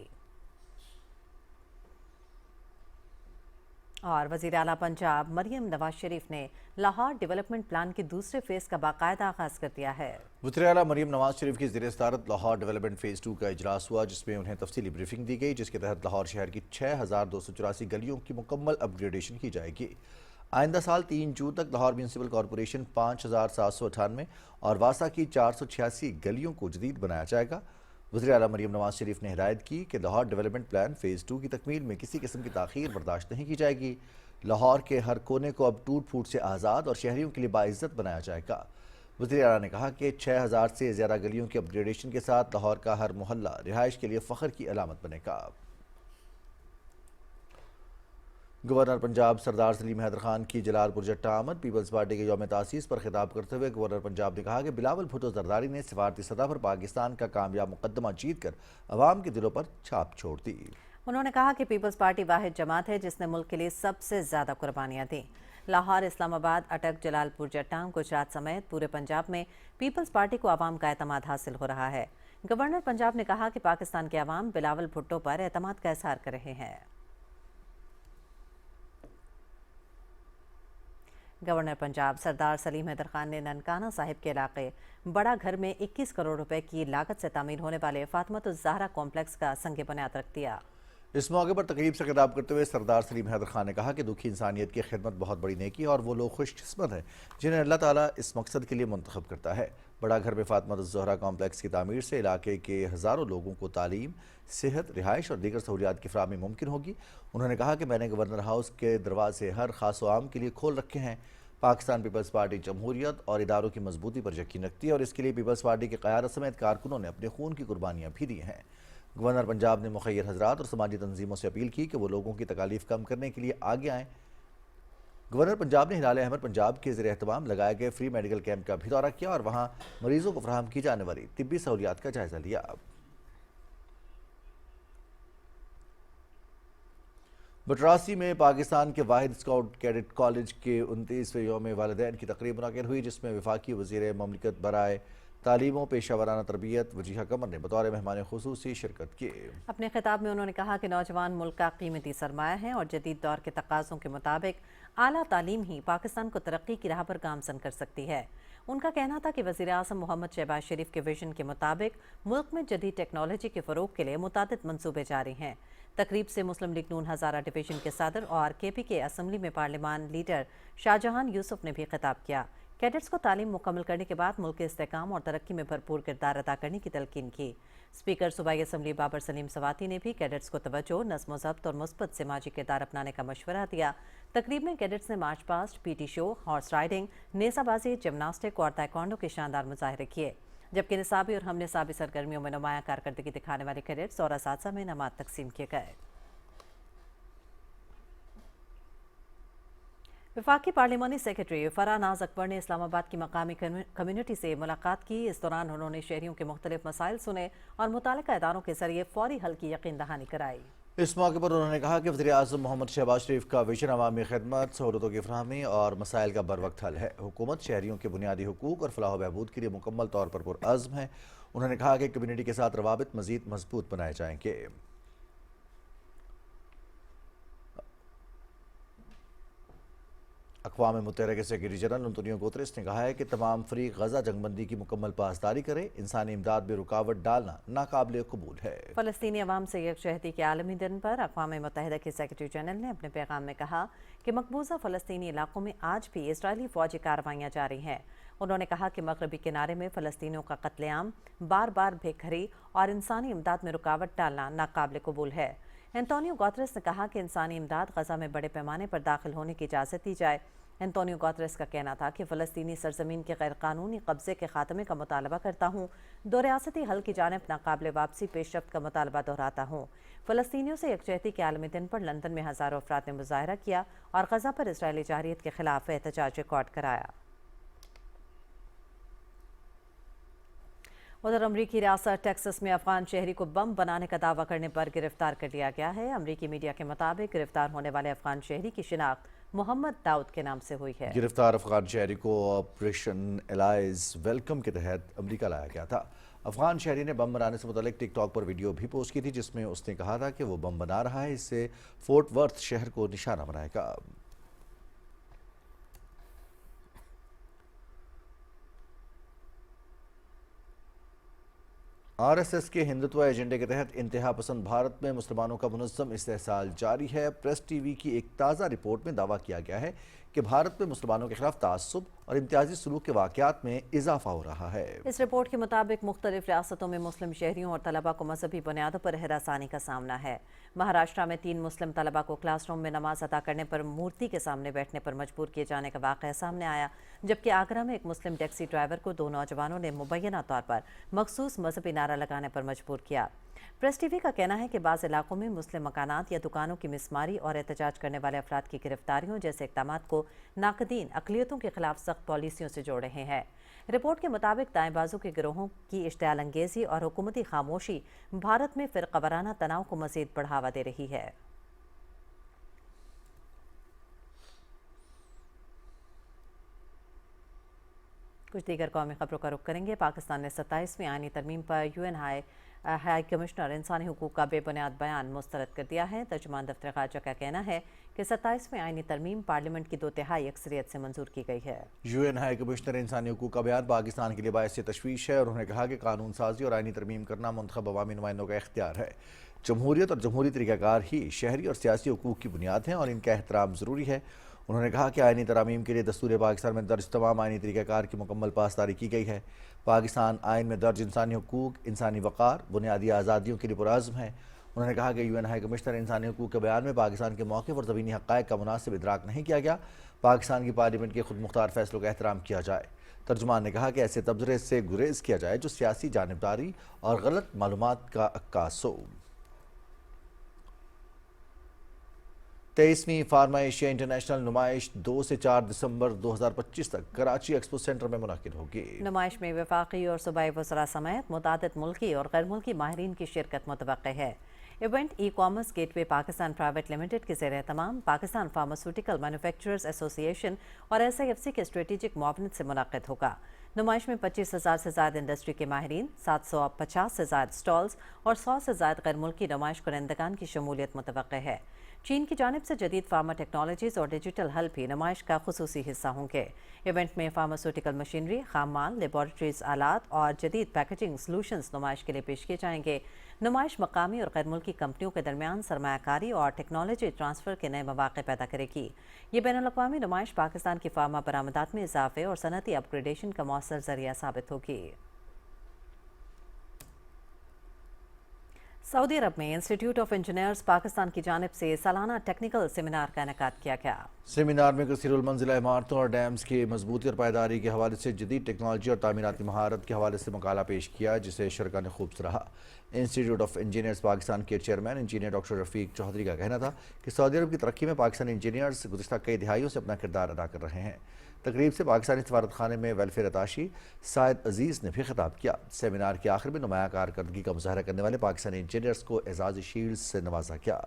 S2: और वज़ीर आला पंजाब मरियम नवाज शरीफ ने लाहौर डेवलपमेंट प्लान के दूसरे फेज़ का बाकायदा आगाज़ कर दिया है।
S1: वज़ीर आला मरियम नवाज शरीफ की ज़ेर सदारत लाहौर डेवलपमेंट फ़ेज़ 2 का इजलास हुआ, जिसमें उन्हें तफसीली ब्रीफिंग दी गई, जिसके तहत लाहौर शहर की 6284 गलियों की मुकम्मल अपग्रेडेशन की जाएगी। आइंदा साल 3 जून तक लाहौर म्यूनसिपल कॉरपोरेशन 5798 और वासा की 486 गलियों को जदीद बनाया जाएगा। वज़ीर आला मरियम नवाज शरीफ ने हिदायत की कि लाहौर डेवलपमेंट प्लान फ़ेज़ 2 की तकमील में किसी किस्म की ताख़ीर बर्दाश्त नहीं की जाएगी। लाहौर के हर कोने को अब टूट फूट से आज़ाद और शहरियों के लिए बाइज़्ज़त बनाया जाएगा। वज़ीर आला ने कहा कि 6000 से ज़्यादा गलियों की अपग्रेडेशन के साथ लाहौर का हर मोहल्ला रिहाइश के लिए फ़ख्र की अलामत बनेगा। गवर्नर पंजाब सरदार सलीम हैदर खान की जलालपुर जट्टा आमद। पीपल्स पार्टी के यौम तासीस पर खिताब करते हुए गवर्नर पंजाब ने कहा कि बिलावल भुट्टो जरदारी ने सिफारती सतह पर पाकिस्तान का कामयाब मुकदमा जीत कर अवाम के दिलों पर छाप छोड़ दी।
S2: انہوں نے کہا کہ پیپلز پارٹی واحد جماعت ہے جس نے ملک کے لیے سب سے زیادہ قربانیاں دیں۔ لاہور، اسلام آباد، اٹک، جلال پور، جٹاں، گجرات سمیت پورے پنجاب میں پیپلز پارٹی کو عوام کا اعتماد حاصل ہو رہا ہے۔ گورنر پنجاب نے کہا کہ پاکستان کے عوام بلاول بھٹو پر اعتماد کا اظہار کر رہے ہیں۔ گورنر پنجاب سردار سلیم حیدر خان نے ننکانہ صاحب کے علاقے بڑا گھر میں 21 کروڑ روپے کی لاگت سے تعمیر ہونے والے فاطمۃ الزہرا کمپلیکس کا سنگ بنیاد رکھ دیا۔
S1: اس موقع پر تقریب سے خطاب کرتے ہوئے سردار سلیم حیدر خان نے کہا کہ دکھی انسانیت کی خدمت بہت بڑی نیکی اور وہ لوگ خوش قسمت ہیں جنہیں اللہ تعالیٰ اس مقصد کے لیے منتخب کرتا ہے۔ بڑا گھر میں فاطمۃ الزہرا کمپلیکس کی تعمیر سے علاقے کے ہزاروں لوگوں کو تعلیم، صحت، رہائش اور دیگر سہولیات کی فراہمی ممکن ہوگی۔ انہوں نے کہا کہ میں نے گورنر ہاؤس کے دروازے ہر خاص و عام کے لیے کھول رکھے ہیں۔ پاکستان پیپلز پارٹی جمہوریت اور اداروں کی مضبوطی پر یقین رکھتی ہے اور اس کے لیے پیپلز پارٹی کی قیادت سمیت کارکنوں نے اپنے خون کی قربانیاں بھی دی ہیں۔ گورنر پنجاب نے مخیر حضرات اور سماجی تنظیموں سے اپیل کی کہ وہ لوگوں کی تکالیف کم کرنے کے لیے آگے آئیں۔ گورنر پنجاب نے ہلال احمر پنجاب کے زیر اہتمام لگائے گئے فری میڈیکل کیمپ کا بھی دورہ کیا اور وہاں مریضوں کو فراہم کی جانے والی طبی سہولیات کا جائزہ لیا۔ بٹراسی میں پاکستان کے واحد اسکاؤٹ کیڈٹ کالج کے 29ویں یوم والدین کی تقریب منعقد ہوئی جس میں وفاقی وزیر مملکت برائے تعلیم و پیشہ ورانہ تربیت وجیہہ قمر نے بطور مہمان خصوصی شرکت کی۔
S2: اپنے خطاب میں انہوں نے کہا کہ نوجوان ملک کا قیمتی سرمایہ ہیں اور جدید دور کے تقاضوں کے مطابق اعلیٰ تعلیم ہی پاکستان کو ترقی کی راہ پر گامزن کر سکتی ہے۔ ان کا کہنا تھا کہ وزیر اعظم محمد شہباز شریف کے ویژن کے مطابق ملک میں جدید ٹیکنالوجی کے فروغ کے لیے متعدد منصوبے جاری ہیں۔ تقریب سے مسلم لیگ نون ہزارہ ڈویژن کے صدر اور کے پی کے اسمبلی میں پارلیمان لیڈر شاہجہان یوسف نے بھی خطاب کیا۔ کیڈٹس کو تعلیم مکمل کرنے کے بعد ملک کے استحکام اور ترقی میں بھرپور کردار ادا کرنے کی تلقین کی۔ اسپیکر صوبائی اسمبلی بابر سلیم سواتی نے بھی کیڈٹس کو توجہ، نظم و ضبط اور مثبت سماجی کردار اپنانے کا مشورہ دیا۔ تقریب میں کیڈٹس نے مارچ پاسٹ، پی ٹی شو، ہارس رائڈنگ، نیزہ بازی، جمناسٹک اور تائیکوانڈو کے شاندار مظاہرے کیے، جبکہ نصابی اور ہم نصابی سرگرمیوں میں نمایاں کارکردگی دکھانے والے کیڈٹس اور اساتذہ میں انعامات تقسیم کیے گئے۔ وفاقی پارلیمانی سیکرٹری فرح ناز اکبر نے اسلام آباد کی مقامی کمیونٹی سے ملاقات کی۔ اس دوران انہوں نے شہریوں کے مختلف مسائل سنے اور متعلقہ اداروں کے ذریعے فوری حل کی یقین دہانی کرائی۔
S1: اس موقع پر انہوں نے کہا کہ وزیر اعظم محمد شہباز شریف کا ویژن عوامی خدمت، سہولتوں کی فراہمی اور مسائل کا بروقت حل ہے۔ حکومت شہریوں کے بنیادی حقوق اور فلاح و بہبود کے لیے مکمل طور پر پرعزم ہے۔ انہوں نے کہا کہ کمیونٹی کے ساتھ روابط مزید مضبوط بنائے جائیں گے۔ اقوام متحدہ کے سیکرٹری جنرل انتونیو گوتریس نے کہا ہے کہ تمام فریق غزہ جنگ بندی کی مکمل پاسداری کریں۔ انسانی امداد میں رکاوٹ ڈالنا ناقابل قبول ہے۔
S2: فلسطینی عوام سے یکجہتی کے عالمی دن پر اقوام متحدہ کے سیکرٹری جنرل نے اپنے پیغام میں کہا کہ مقبوضہ فلسطینی علاقوں میں آج بھی اسرائیلی فوجی کارروائیاں جاری ہیں۔ انہوں نے کہا کہ مغربی کنارے میں فلسطینیوں کا قتل عام، بار بار بے گھری اور انسانی امداد میں رکاوٹ ڈالنا ناقابل قبول ہے۔ انتونیو گوتریس نے کہا کہ انسانی امداد غزہ میں بڑے پیمانے پر داخل ہونے کی اجازت دی جائے۔ انتونیو گوتریس کا کہنا تھا کہ فلسطینی سرزمین کے غیر قانونی قبضے کے خاتمے کا مطالبہ کرتا ہوں، دو ریاستی حل کی جانب ناقابل واپسی پیش رفت کا مطالبہ دہراتا ہوں۔ فلسطینیوں سے یکجہتی کے عالمی دن پر لندن میں ہزاروں افراد نے مظاہرہ کیا اور غزہ پر اسرائیلی جارحیت کے خلاف احتجاج ریکارڈ کرایا۔ ادھر امریکی ریاست ٹیکساس میں افغان شہری کو بم بنانے کا دعویٰ کرنے پر گرفتار کر لیا گیا ہے۔ امریکی میڈیا کے مطابق گرفتار ہونے والے افغان شہری کی شناخت محمد داؤد کے نام سے ہوئی ہے۔
S1: گرفتار افغان شہری کو آپریشن الائز ویلکم کے تحت امریکہ لایا گیا تھا۔ افغان شہری نے بم بنانے سے متعلق ٹک ٹاک پر ویڈیو بھی پوسٹ کی تھی جس میں اس نے کہا تھا کہ وہ بم بنا رہا ہے، اس سے فورٹ ورتھ شہر کو نشانہ بنائے گا۔ آر ایس ایس کے ہندوتو ایجنڈے کے تحت انتہا پسند بھارت میں مسلمانوں کا منظم استحصال جاری ہے۔ پریس ٹی وی کی ایک تازہ رپورٹ میں دعویٰ کیا گیا ہے کہ بھارت میں مسلمانوں کے خلاف تعصب اور امتیازی سلوک کے واقعات میں اضافہ ہو رہا ہے۔
S2: اس رپورٹ کے مطابق مختلف ریاستوں میں مسلم شہریوں اور طلبہ کو مذہبی بنیادوں پر ہراسانی کا سامنا ہے۔ مہاراشٹر میں 3 مسلم طلبہ کو کلاس روم میں نماز ادا کرنے پر مورتی کے سامنے بیٹھنے پر مجبور کیے جانے کا واقعہ سامنے آیا، جبکہ آگرہ میں ایک مسلم ٹیکسی ڈرائیور کو 2 نوجوانوں نے مبینہ طور پر مخصوص مذہبی نعرہ لگانے پر مجبور کیا۔ پریس ٹی وی کا کہنا ہے کہ بعض علاقوں میں مسلم مکانات یا دکانوں کی مسماری اور احتجاج کرنے والے افراد کی گرفتاریوں جیسے اقدامات کو ناقدین اقلیتوں کے خلاف سخت پالیسیوں سے جوڑ رہے ہیں۔ رپورٹ کے مطابق دائیں بازو کے گروہوں کی اشتعال انگیزی اور حکومتی خاموشی بھارت میں فرقہ وارانہ تناؤ کو مزید بڑھاوا دے رہی ہے۔ کچھ دیگر قومی خبروں کا رخ کریں گے۔ پاکستان نے 27ویں آئینی ترمیم پر UN ہائی کمشنر انسانی حقوق کا بے بنیاد بیان مسترد کر دیا ہے۔ ترجمان دفتر خارجہ کا کہنا ہے کہ 27ویں آئینی ترمیم پارلیمنٹ کی 2/3 اکثریت سے منظور کی گئی ہے۔
S1: UN ہائی کمشنر انسانی حقوق کا بیان پاکستان کے لیے باعث تشویش ہے اور انہوں نے کہا کہ قانون سازی اور آئینی ترمیم کرنا منتخب عوامی نمائندوں کا اختیار ہے۔ جمہوریت اور جمہوری طریقہ کار ہی شہری اور سیاسی حقوق کی بنیاد ہیں اور ان کا احترام ضروری ہے۔ انہوں نے کہا کہ آئینی ترامیم کے لیے دستور پاکستان میں درج تمام آئینی طریقہ کار کی مکمل پاسداری کی گئی ہے۔ پاکستان آئین میں درج انسانی حقوق، انسانی وقار، بنیادی آزادیوں کے لیے پرعزم ہے۔ انہوں نے کہا کہ UN ہائی کمشنر انسانی حقوق کے بیان میں پاکستان کے موقف اور زمینی حقائق کا مناسب ادراک نہیں کیا گیا۔ پاکستان کی پارلیمنٹ کے خود مختار فیصلوں کا احترام کیا جائے۔ ترجمان نے کہا کہ ایسے تبصرے سے گریز کیا جائے جو سیاسی جانبداری اور غلط معلومات کا عکاس ہو۔ 23ویں فارما ایشیا انٹرنیشنل نمائش 2 سے 4 دسمبر 2025 تک کراچی ایکسپو سینٹر میں منعقد ہوگی۔
S2: نمائش میں وفاقی اور صوبائی وزراء سمیت متعدد ملکی اور غیر ملکی ماہرین کی شرکت متوقع ہے۔ ایونٹ ای کامرس گیٹ وے پاکستان پرائیویٹ لمیٹڈ کے زیر اہتمام پاکستان فارماسیوٹیکل مینوفیکچررز ایسوسی ایشن اور SIFC کے اسٹریٹجک معاونت سے منعقد ہوگا۔ نمائش میں 25,000 سے زائد انڈسٹری کے ماہرین، 750 سے زائد سٹالز اور 100 سے زائد غیر ملکی نمائش کنندگان کی شمولیت متوقع ہے۔ چین کی جانب سے جدید فارما ٹیکنالوجیز اور ڈیجیٹل حل بھی نمائش کا خصوصی حصہ ہوں گے۔ ایونٹ میں فارماسیوٹیکل مشینری، خام مال، لیبارٹریز آلات اور جدید پیکیجنگ سلوشنز نمائش کے لیے پیش کیے جائیں گے۔ نمائش مقامی اور غیر ملکی کمپنیوں کے درمیان سرمایہ کاری اور ٹیکنالوجی ٹرانسفر کے نئے مواقع پیدا کرے گی۔ یہ بین الاقوامی نمائش پاکستان کی فارما برآمدات میں اضافے اور صنعتی اپ گریڈیشن کا مؤثر ذریعہ ثابت ہوگی۔ سعودی عرب میں انسٹیٹیوٹ آف انجینئرز پاکستان کی جانب سے سالانہ ٹیکنیکل سیمینار کا انعقاد کیا گیا۔
S1: سیمینار میں کثیر المنزلہ عمارتوں اور ڈیمز کی مضبوطی اور پائیداری کے حوالے سے جدید ٹیکنالوجی اور تعمیراتی مہارت کے حوالے سے مقالہ پیش کیا، جسے شرکاء نے خوب سراہا۔ انسٹیٹیوٹ آف انجینئرز پاکستان کے چیئرمین انجینئر ڈاکٹر رفیق چودھری کا کہنا تھا کہ سعودی عرب کی ترقی میں پاکستانی انجینئرز گزشتہ کئی دہائیوں سے اپنا کردار ادا کر رہے ہیں۔ تقریب سے پاکستانی سفارت خانے میں ویلفیئر اتاشی سعید عزیز نے بھی خطاب کیا۔ سیمینار کے آخر میں نمایاں کارکردگی کا مظاہرہ کرنے والے پاکستانی انجینئرز کو اعزازی شیلڈ سے نوازا گیا۔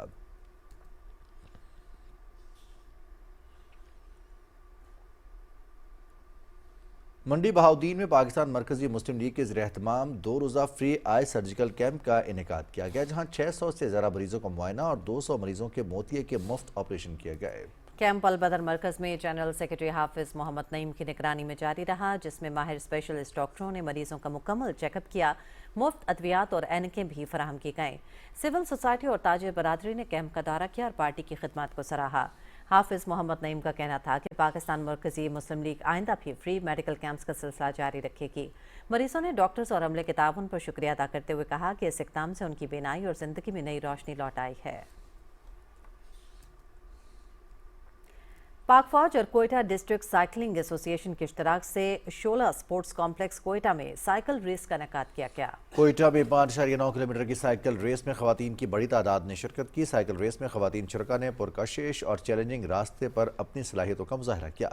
S1: منڈی بہاؤدین میں پاکستان مرکزی مسلم لیگ کے زیر اہتمام 2 روزہ فری آئی سرجیکل کیمپ کا انعقاد کیا گیا، جہاں 600 سے زیادہ مریضوں کا معائنہ اور 200 مریضوں کے موتیے کے مفت آپریشن کیے گئے۔
S2: کیمپ البدر مرکز میں جنرل سیکرٹری حافظ محمد نعیم کی نگرانی میں جاری رہا، جس میں ماہر اسپیشلسٹ ڈاکٹروں نے مریضوں کا مکمل چیک اپ کیا۔ مفت ادویات اور اینکیں بھی فراہم کی گئیں۔ سول سوسائٹی اور تاجر برادری نے کیمپ کا دورہ کیا اور پارٹی کی خدمات کو سراہا۔ حافظ محمد نعیم کا کہنا تھا کہ پاکستان مرکزی مسلم لیگ آئندہ بھی فری میڈیکل کیمپس کا سلسلہ جاری رکھے گی۔ مریضوں نے ڈاکٹرز اور عملے کے تعاون پر شکریہ ادا کرتے ہوئے کہا کہ اس اقدام سے ان کی بینائی اور زندگی میں نئی روشنی لوٹ آئی ہے۔ پاک فوج اور کوئٹہ ڈسٹرکٹ سائیکلنگ ایسوسی ایشن کے اشتراک سے شولہ سپورٹس کمپلیکس کوئٹہ میں سائیکل ریس کا انعقاد کیا گیا۔
S1: کوئٹہ میں 5.9 کلومیٹر کی سائیکل ریس میں خواتین کی بڑی تعداد نے شرکت کی۔ سائیکل ریس میں خواتین شرکاء نے پرکشش اور چیلنجنگ راستے پر اپنی صلاحیتوں کا مظاہرہ کیا۔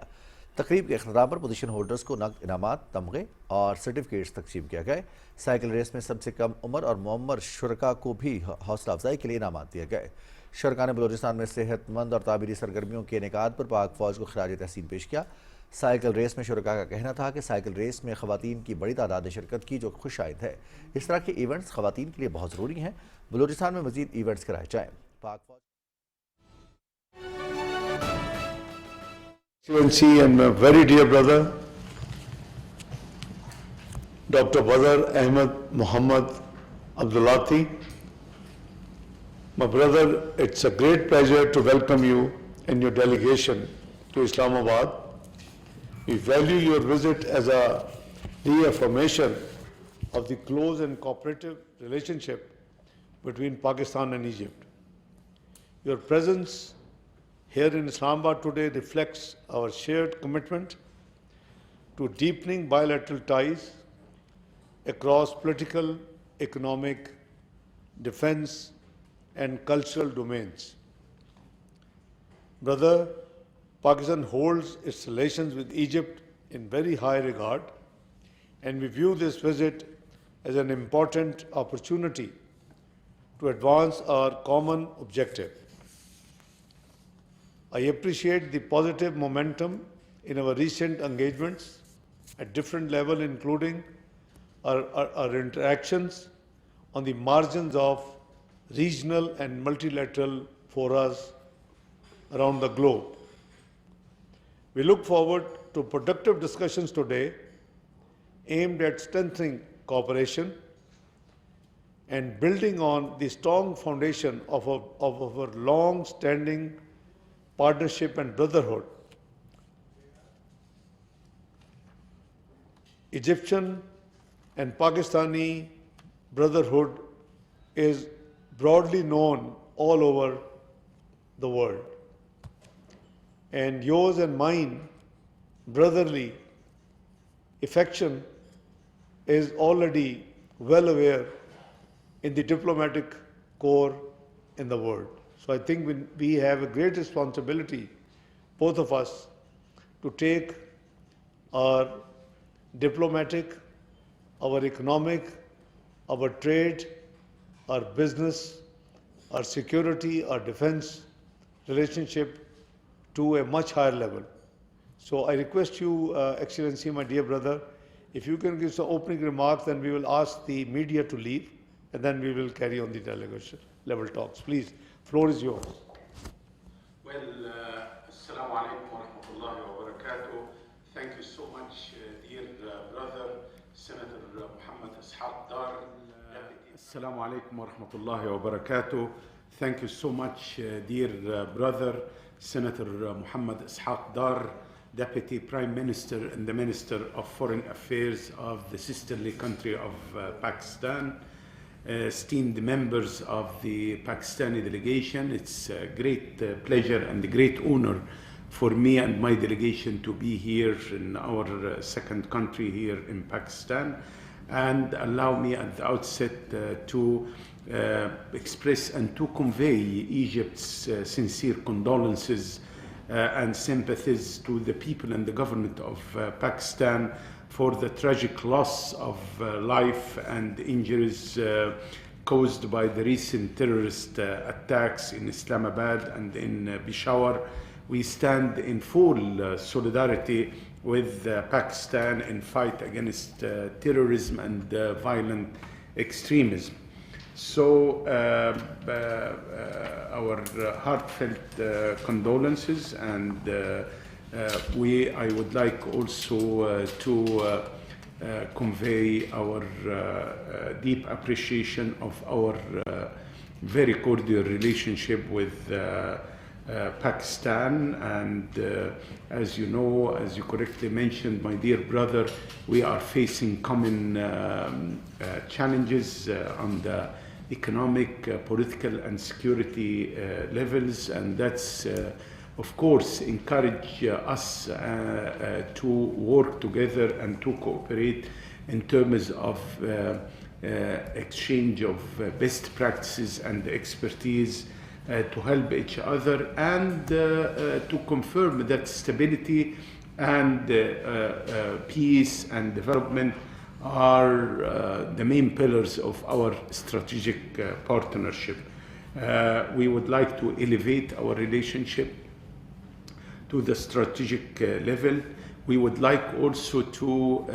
S1: تقریب کے اختتام پر پوزیشن ہولڈرز کو نقد انعامات، تمغے اور سرٹیفکیٹس تقسیم کیا گئے۔ سائیکل ریس میں سب سے کم عمر اور معمر شرکاء کو بھی حوصلہ افزائی کے لیے انعامات دیے گئے۔ شرکاء نے بلوچستان میں صحت مند اور تعمیری سرگرمیوں کے انعقاد پر پاک فوج کو خراج تحسین پیش کیا۔ سائیکل ریس میں شرکاء کا کہنا تھا کہ سائیکل ریس میں خواتین کی بڑی تعداد نے شرکت کی، جو خوش آئند ہے۔ اس طرح کے ایونٹس خواتین کے لیے بہت ضروری ہیں۔ بلوچستان میں مزید ایونٹس کرائے جائیں۔ پاک فوج
S6: Excellency and my very dear brother, Dr. Badr Ahmed Muhammad Abdulati. My brother, it's a great pleasure to welcome you and your delegation to Islamabad. We value your visit as a reaffirmation of the close and cooperative relationship between Pakistan and Egypt. Your presence here in Islamabad today reflects our shared commitment to deepening bilateral ties across political, economic, defense, and cultural domains. Brother, Pakistan holds its relations with Egypt in very high regard, and we view this visit as an important opportunity to advance our common objective. I appreciate the positive momentum in our recent engagements at different levels, including our interactions on the margins of regional and multilateral forums around the globe. We look forward to productive discussions today aimed at strengthening cooperation and building on the strong foundation of our long-standing partnership and brotherhood. Egyptian and Pakistani brotherhood is broadly known all over the world. And yours and mine brotherly affection is already well aware in the diplomatic corps in the world. So I think we have a great responsibility, both of us, to take our diplomatic, our economic, our trade, our business, our security, our defense relationship to a much higher level. So I request you, Excellency, my dear brother, if you can give some opening remarks, then we will ask the media to leave, and then we will carry on the delegation level talks. Please, floor is yours.
S7: Well, Assalamu alaikum wa rahmatullahi wa barakatuh. Thank you so much, dear brother, Senator Muhammad Ishaq Dar. Assalamu alaikum wa rahmatullahi wa barakatuh. Thank you so much, dear brother, Senator Muhammad Ishaq Dar, Deputy Prime Minister and the Minister of Foreign Affairs of the sisterly country of Pakistan. Esteemed members of the Pakistani delegation, it's a great pleasure and a great honor for me and my delegation to be here in our second country here in Pakistan. And allow me at the outset to express and to convey Egypt's sincere condolences and sympathies to the people and the government of Pakistan for the tragic loss of life and injuries caused by the recent terrorist attacks in Islamabad and in Peshawar. We stand in full solidarity with Pakistan in fight against terrorism and violent extremism. So our heartfelt condolences, and I would like also to convey our deep appreciation of our very cordial relationship with Pakistan. And as you know, as you correctly mentioned, my dear brother, we are facing common challenges on the economic, political and security levels, and that's of course encourage us to work together and to cooperate in terms of exchange of best practices and expertise to help each other, and to confirm that stability and peace and development are the main pillars of our strategic partnership. We would like to elevate our relationship to the strategic level. We would like also to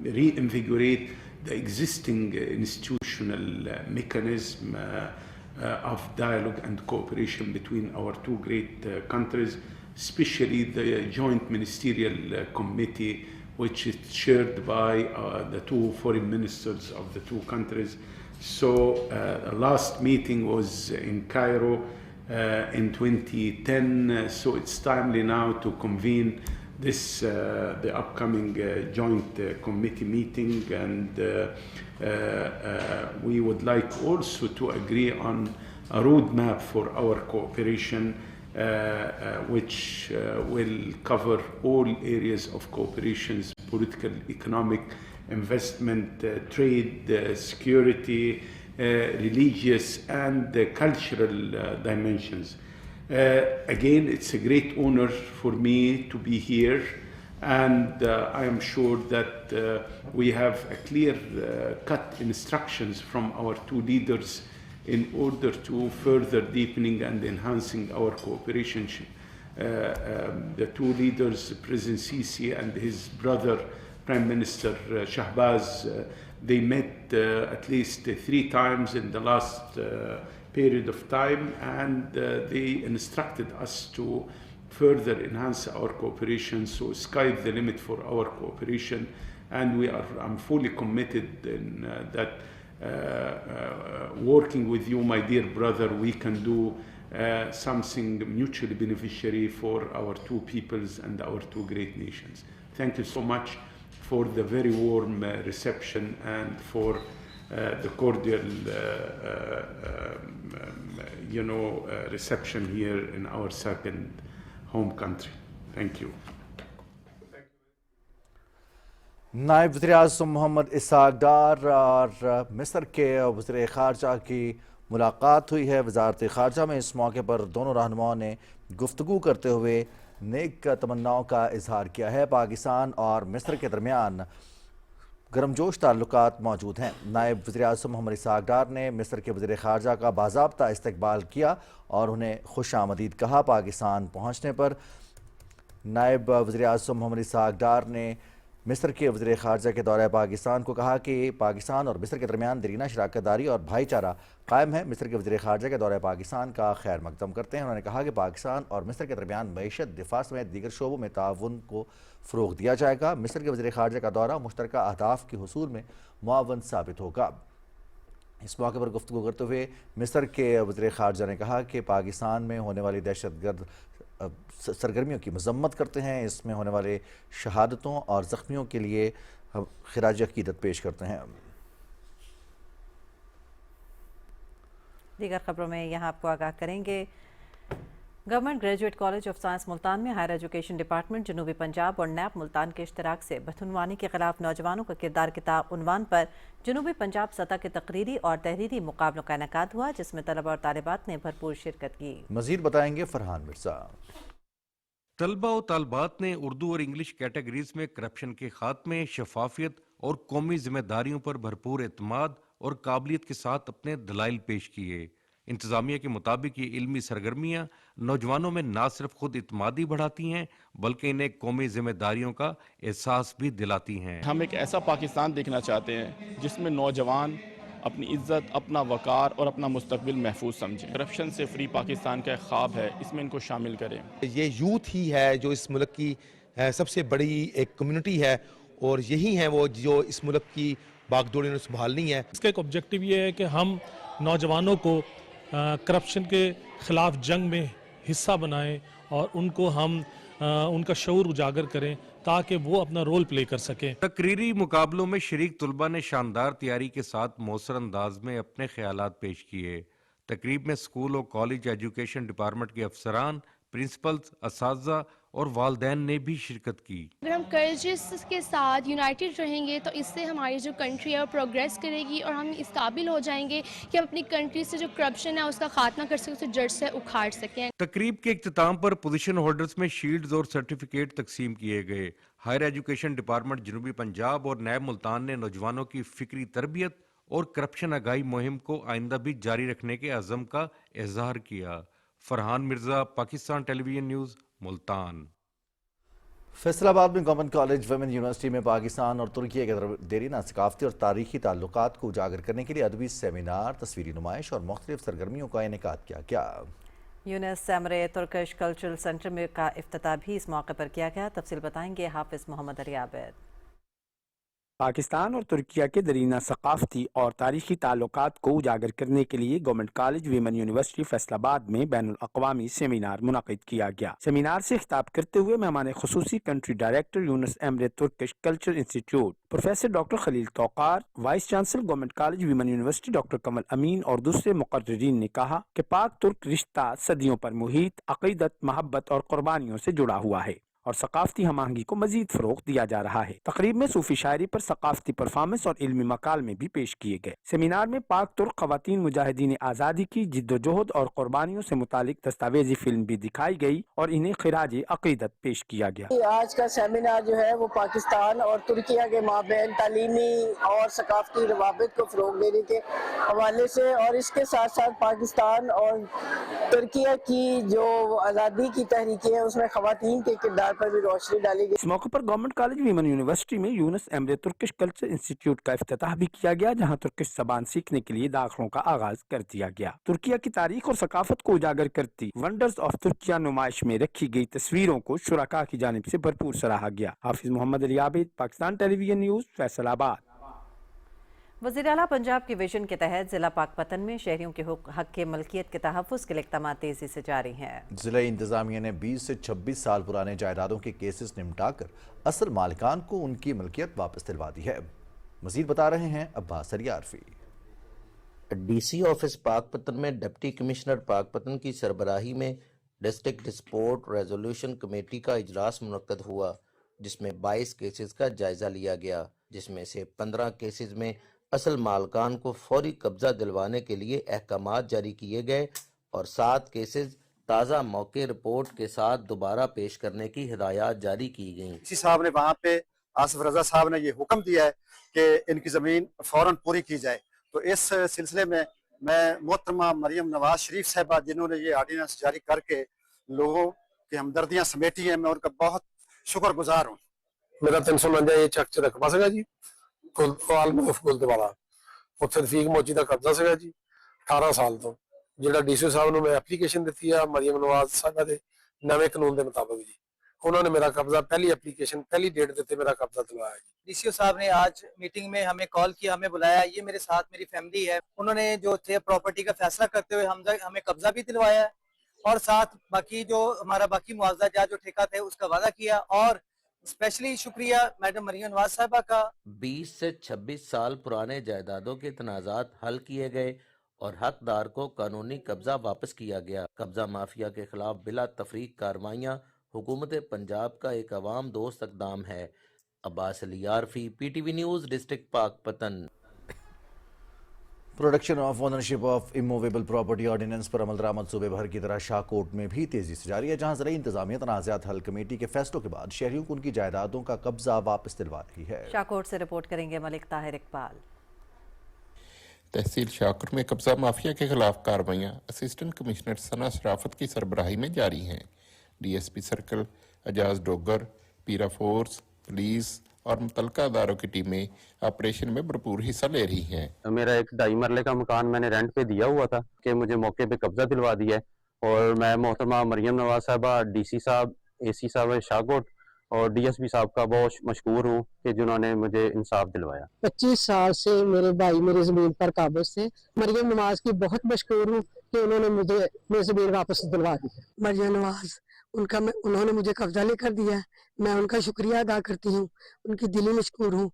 S7: reinvigorate the existing institutional mechanism of dialogue and cooperation between our two great countries, especially the joint ministerial committee, which is chaired by the two foreign ministers of the two countries. So the last meeting was in Cairo in 2010, so it's timely now to convene this the upcoming joint committee meeting, and we would like also to agree on a roadmap for our cooperation, which will cover all areas of cooperation, political, economic, investment, trade, security, religious and cultural dimensions. Again, it's a great honor for me to be here, and I am sure that we have a clear cut instructions from our two leaders in order to further deepening and enhancing our cooperation. The two leaders, President Sisi and his brother, Prime Minister Shahbaz, they met at least 3 times in the last period of time, and they instructed us to further enhance our cooperation. So sky the limit for our cooperation, and I'm fully committed in that working with you, my dear brother, we can do something mutually beneficiary for our two peoples and our two great nations. Thank you so much for the very warm reception and for the cordial reception here in our second home country. Thank you.
S1: नायब वज़ीर-ए-आज़म मोहम्मद इसहाक़ डार और मिस्र के वज़ीर ख़ारजा की मुलाकात हुई है। वज़ारत ख़ारजा में इस मौके पर दोनों रहनुमाओं ने गुफ्तगू करते हुए नेक तमन्नाओं का इजहार किया है। पाकिस्तान और मिस्र के दरमियान गर्मजोश ताल्लुकात मौजूद हैं। नायब वज़ीर-ए-आज़म मोहम्मद इसहाक़ डार ने मिस्र के वज़ीर ख़ारजा का बाज़ाब्ता इस्तकबाल किया और उन्हें खुशामदीद कहा। पाकिस्तान पहुँचने पर नायब वज़ीर-ए-आज़म मोहम्मद इसहाक़ डार ने मिस्र के वज़ीर ख़ारजा के दौरे पाकिस्तान को कहा कि पाकिस्तान और मिस्र के दरमियान दरीना शराकतदारी और भाईचारा कायम है। मिस्र के वज़ीर ख़ारजा के दौरे पाकिस्तान का खैर मकदम करते हैं। उन्होंने कहा कि पाकिस्तान और मिस्र के दरमियान मईशत, दिफा समेत दीगर शोबों में ताउन को फ़रोग़ दिया जाएगा। मिस्र के वज़ीर ख़ारजा का दौरा मुश्तरका अहदाफ़ के हुसूल में मुआवन साबित होगा। इस मौके पर गुफ्तगू करते हुए मिस्र के वज़ीर ख़ारजा ने कहा कि पाकिस्तान में होने वाली दहशतगर्द सरगर्मियों की मजम्मत करते हैं। इसमें होने वाले शहादतों और ज़ख्मियों के लिए खिराज अक़ीदत पेश करते हैं।
S2: दीगर खबरों में यहाँ आपको आगाह करेंगे। Government graduate college of science Multan में हायर एजुकेशन डिपार्टमेंट जनूबी पंजाब और नैब मुल्तान के इश्तराक से बदउनवानी के खिलाफ नौजवानों का किरदार किताब उन्वान पर जनूबी पंजाब सतह के तकरीरी और तहरीरी मुकाबलों का इनेकाद हुआ, जिसमें तलबा और तालिबात ने भरपूर शिरकत की।
S1: मज़ीद बताएंगे फरहान मिर्ज़ा।
S8: तलबा और तालबात ने उर्दू और इंग्लिश कैटेगरीज में करप्शन के खात्मे, शफाफियत और कौमी जिम्मेदारियों पर भरपूर एतमाद और काबिलियत के साथ अपने दलाइल पेश किए। इंतजामिया के मुताबिक ये इल्मी सरगर्मियाँ नौजवानों में ना सिर्फ खुद इत्मादी बढ़ाती हैं बल्कि इन्हें कौमी जिम्मेदारियों का एहसास भी दिलाती हैं।
S9: हम एक ऐसा पाकिस्तान देखना चाहते हैं जिसमें नौजवान अपनी इज्जत, अपना वकार और अपना मुस्तकबिल महफूज समझें। करप्शन से फ्री पाकिस्तान का एक ख्वाब है, इसमें इनको शामिल करें।
S10: ये यूथ ही है जो इस मुल्क की सबसे बड़ी एक कम्युनिटी है और यही है वो जो इस मुल्क की बागडोर इन्हें संभालनी है।
S11: इसका एक ऑब्जेक्टिव ये है कि हम नौजवानों को करप्शन के ख़िलाफ़ जंग में हिस्सा बनाएं और उनको हम उनका शऊर उजागर करें ताकि वो अपना रोल प्ले कर सकें।
S8: तकरीरी मुकाबलों में शरीक तुलबा ने शानदार तैयारी के साथ मौसर अंदाज में अपने ख्यालात पेश किए। तकरीब में स्कूल और कॉलेज एजुकेशन डिपार्टमेंट के अफसरान, प्रिंसिपल्स, असातिज़ा और वालदैन ने भी शिरकत की।
S12: अगर हम करेजियस के साथ यूनाइटेड रहेंगे तो इससे हमारी जो कंट्री है वो प्रोग्रेस करेगी और हम इस काबिल हो जाएंगे कि हम अपनी कंट्री से जो करप्शन है उसका खात्मा कर सकें, उसे जड़ से उखाड़ सकें।
S8: तकरीब के इख्तिताम पर पोजीशन होल्डर्स में शील्ड्स और सर्टिफिकेट तकसीम किए गए। हायर एजुकेशन डिपार्टमेंट जनूबी पंजाब और नैब मुल्तान ने नौजवानों की फिक्री तरबियत और करप्शन आगाही मुहिम को आइंदा भी जारी रखने के अज़म का इज़हार किया। Farhan Mirza, Pakistan television news, Multan.
S1: फैसलाबाद में गवर्नमेंट कॉलेज वुमेन यूनिवर्सिटी में पाकिस्तान और तुर्की के देरीना सकाफती और तारीखी ताल्लुकात को उजागर करने के लिए अदबी सेमिनार, तस्वीरी नुमाइश और मुख्तलिफ सरगर्मियों का इनेकाद किया गया।
S2: यूनिस सैमरे तुर्किश कल्चरल सेंटर में का इफ्तिताह भी इस मौके पर किया गया। तफसील बताएंगे हाफिज मोहम्मद अली आबिद।
S13: पाकिस्तान और तुर्किया के दरीना सकाफती और तारीखी ताल्लुकात को उजागर करने के लिए government college women university Faisalabad में बैनुल अक़वामी सेमिनार मुनक़िद किया गया। सेमिनार से खिताब करते हुए मेहमान खुसूसी country director Yunus Emre Turkish culture institute professor doctor Khalil Toker, vice chancellor government college women university doctor Kamal Amin और दूसरे मुक़र्रिरीन ने कहा कि पाक तुर्क रिश्ता सदियों पर मुहित, अक़ीदत, मोहब्बत और कुर्बानियों से जुड़ा हुआ है और सकाफती हम आहंगी को मजीद फरोग दिया जा रहा है। तकरीब में सूफी शायरी पर सकाफती परफॉर्मेंस और इल्मी मकाल में भी पेश किए गए। सेमिनार में पाक तुर्क खवातीन मुजाहिदीन आज़ादी की जिद्दोजहद और कुर्बानियों से मुतालिक दस्तावेजी फिल्म भी दिखाई गई और इन्हें खिराज अकीदत पेश किया गया।
S14: आज का सेमिनार जो है वो पाकिस्तान और तुर्किया के माबैन तालीमी और सकाफती रवाबित को फरोग देने के हवाले से और इसके साथ साथ पाकिस्तान और तुर्किया की जो आज़ादी की तहरीकें हैं उसमें खवातीन के किरदार पर भी रोशनी डाली गई।
S13: इस मौके पर गवर्नमेंट कॉलेज वीमन यूनिवर्सिटी में Yunus Emre Turkish culture institute का इफ्तिताह भी किया गया, जहां तुर्किश ज़बान सीखने के लिए दाखिलों का आगाज कर दिया गया। तुर्किया की तारीख और सकाफत को उजागर करती वंडर्स ऑफ तुर्किया नुमाइश में रखी गई तस्वीरों को शुरका की जानिब से भरपूर सराहा गया। हाफिज मोहम्मद अली आबिद, पाकिस्तान टेलीविजन न्यूज़, फैसलाबाद।
S2: वज़ीर आला पंजाब के विजन के तहत जिला पाकपतन में शहरियों के हक के मलकियत के तहफ़्फ़ुज़ के लिए इक़दाम तेज़ी से जारी हैं।
S1: जिला इंतज़ामिया ने 20 से 26 साल पुराने जायदादों के केसेस निपटाकर असल मालिकान को उनकी मलकियत वापस दिलवा दी है। मज़ीद बता रहे हैं अब्बास अरियारफी।
S15: DC ऑफिस पाकपतन में डिप्टी कमिश्नर पाकपतन की सरबराही में डिस्ट्रिक्ट डिस्प्यूट रेजोल्यूशन कमेटी का इजलास मुनक्कद हुआ, जिसमें 22 केसेस का जायज़ा लिया गया, जिसमें से 15 केसेस में असल मालकान को फौरी कब्जा दिलवाने के लिए अहकामात जारी किए गए और 7 केसेस ताज़ा मौके रिपोर्ट के साथ दोबारा पेश करने की हिदायत जारी की गई।
S16: इसी साहब ने वहाँ पे आसिफ रजा साहब ने ये हुक्म दिया है कि इनकी ज़मीन फ़ौरन पूरी की जाए। तो इस सिलसिले में मैं मोहतरमा मरियम नवाज शरीफ साहबा जिन्होंने ये ऑर्डिनेंस जारी करके लोगों की हमदर्दियाँ समेटी हैं, मैं उनका बहुत शुक्रगुजार हूँ।
S17: मेरा 349 ये ਚੱਕ ਚ ਰਕਬਾ ਸੀਗਾ ਜੀ ਕੁਲਵਾਲ ਮਫਕੂਲ ਦੇ ਵਾਲਾ ਉੱਥੇ ਰਫੀਕ ਮੋਚੀ ਦਾ ਕਬਜ਼ਾ ਸੀਗਾ ਜੀ 18 ਸਾਲ ਤੋਂ, ਜਿਹੜਾ ਡੀਸੀ ਸਾਹਿਬ ਨੂੰ ਮੈਂ ਐਪਲੀਕੇਸ਼ਨ ਦਿੱਤੀ ਆ ਮਰੀਮ ਨਵਾਜ਼ ਸਾਹਿਬਾ ਦੇ ਨਵੇਂ ਕਾਨੂੰਨ ਦੇ ਮੁਤਾਬਕ ਜੀ, उन्होंने मेरा कब्जा पहली एप्लीकेशन पहली डेट देते मेरा कब्जा दिलवाया।
S18: डीसीओ साहब ने आज मीटिंग में हमें कॉल किया, हमें बुलाया, ये मेरे साथ मेरी फैमिली है, उन्होंने जो थे प्रॉपर्टी का फैसला करते हुए हमें कब्जा भी दिलवाया और साथ बाकी जो हमारा बाकी मुआवजा जो ठेका थे उसका वादा किया। और स्पेशली शुक्रिया मैडम मरियम नवाज साहबा का।
S15: 20 से 26 साल पुराने जायदादों के तनाज़ात हल किए गए और हकदार को कानूनी कब्जा वापस किया गया। कब्जा माफिया के खिलाफ बिला तफरीक कार्रवाइयाँ हुकूमत पंजाब का एक अवाम दोस्त इक़दाम है। Abbas Ali Arfi, PTV news, district Pakpattan.
S1: Production of ownership of immovable property ordinance पर अमल दरामद सूबे भर की तरह शाहकोट में भी तेजी से जारी है, जहां ज़राई इंतजामिया तनाज़ात हल कमेटी के फैसलों के बाद शहरियों को उनकी जायदादों का कब्जा वापस दिलवा रही है।
S2: शाहकोट से रिपोर्ट करेंगे मलिक ताहिर इकबाल।
S19: तहसील शाहकोट में कब्जा माफिया के खिलाफ कार्रवाइयाँ असिस्टेंट कमिश्नर सना शराफत की सरबराही में जारी हैं। DSP सर्कल, एजाज डोगर, पीरा फोर्स, पुलिस और मुतलका अदारों की टीमें ऑपरेशन में भरपूर हिस्सा ले रही हैं।
S20: मेरा एक 2.5 मरले का मकान मैंने रेंट पे दिया हुआ था कि मुझे मौके पे कब्जा दिलवा दिया है और मैं मोहतरमा मरियम नवाज साहबा, DC साहब, AC साहब शाहकोट और DSP साहब का बहुत मशकूर हूँ कि जिन्होंने मुझे इंसाफ दिलवाया।
S21: 25 साल से मेरे भाई मेरी जमीन पर काबिज थे। मरियम नवाज की बहुत मशकूर हूँ कि उन्होंने मुझे मेरी जमीन वापस दिलवा दी। मरियम नवाज उन्होंने मुझे कब्जा लेकर दिया है, मैं उनका शुक्रिया अदा करती हूँ, उनकी दिली मशकूर हूँ,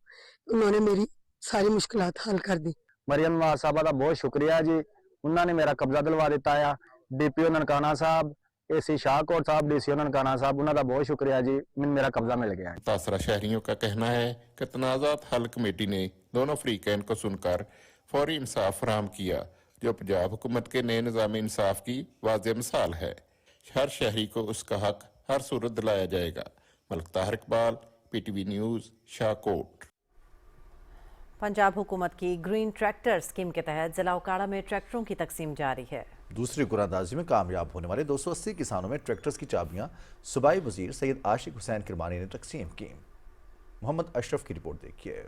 S21: उन्होंने मेरी सारी मुश्किलात हल कर दी।
S20: मरियम नवाज साहबा का बहुत शुक्रिया जी, उन्होंने मेरा कब्जा दिलवा दिता है। DPO ननकाना साहब, AC शाहकोट साहब, DCO ननकाना साहब, उन्होंने बहुत शुक्रिया जी, मेरा कब्जा मिल गया है।
S19: तासरा शहरियों का कहना है कि तनाज़ात हल कमेटी ने दोनों फरीकैन को सुनकर फौरी इंसाफ फराहम किया, जो पंजाब हुकूमत के नए निज़ाम इंसाफ की वाज़ेह मिसाल है। हर शहरी को उसका हक हर सूरत दिलाया जाएगा। Malik Tahir Iqbal, PTV news, Shahkot.
S2: पंजाब हुकूमत की ग्रीन ट्रैक्टर स्कीम के तहत जिला उकाड़ा में ट्रैक्टरों की तकसीम जारी है।
S1: दूसरी कुरानंदाजी में कामयाब होने वाले 280 किसानों में ट्रैक्टर्स की चाबियां सूबाई वजीर सैयद आशिक हुसैन किरमानी ने तकसीम की। मोहम्मद अशरफ की रिपोर्ट देखिए।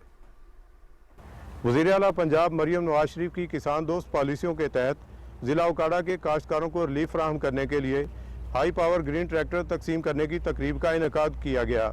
S22: वज़ीर आला पंजाब मरियम नवाज शरीफ की किसान दोस्त पॉलिसियों के तहत ज़िला उकाड़ा के काश्तकारों को रिलीफ फराहम करने के लिए हाई पावर ग्रीन ट्रैक्टर तकसीम करने की तकरीब का इनेकाद किया गया।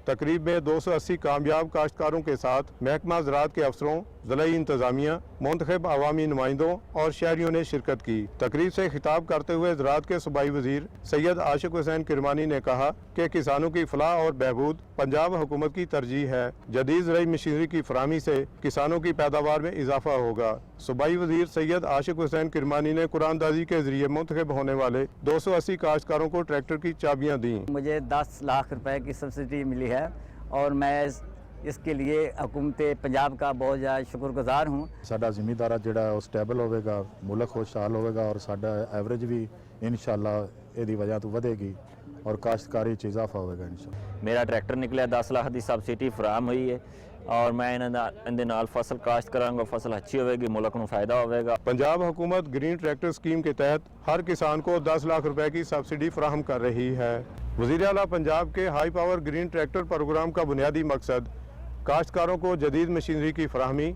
S22: तकरीब में 280 कामयाब काश्तकारों के साथ महकमा ज़राअत के अफसरों, ज़िलाई इंतज़ामिया, मुंतखब अवामी नुमाइंदों और शहरियों ने शिरकत की। तकरीब से खिताब करते हुए ज़राअत के सूबाई वज़ीर सैयद आशिक हुसैन किरमानी ने कहा कि किसानों की फलाह और बहबूद पंजाब हुकूमत की तरजीह है। जदीद ज़राई मशीनरी की फराहमी से किसानों की पैदावार में इजाफा होगा। सूबाई वजीर सैयद आशिक हुसैन किरमानी ने कुरानदाजी के जरिए मुंतखब होने वाले 280 काश्तकारों को ट्रैक्टर की चाबियां दी।
S3: मुझे 10 लाख रुपए की सब्सिडी मिली है और मैं इसके लिए हुकूमत पंजाब का बहुत ज़्यादा शुक्रगुजार हूँ।
S4: साडा ज़मींदारा जिहड़ा है स्टेबल होगा, मुल्क खुशहाल होगा और साडा एवरेज भी इंशाअल्लाह इहदी वजह तो वधेगी और काश्तकारी च इजाफा होगा इंशाअल्लाह।
S23: मेरा ट्रैक्टर निकलिया 10 लाख की सब्सिडी फराहम हुई है और मैं इहदे नाल फसल काश्त करांगा, फसल अच्छी होगी, मुल्क को फायदा होगा।
S22: पंजाब हुकूमत ग्रीन ट्रैक्टर स्कीम के तहत हर किसान को 10 लाख रुपए की सब्सिडी फराहम कर रही है। वज़ीर आला पंजाब के high power green tractor programme का बुनियादी मकसद काश्तकारों को जदीद मशीनरी की फराहमी,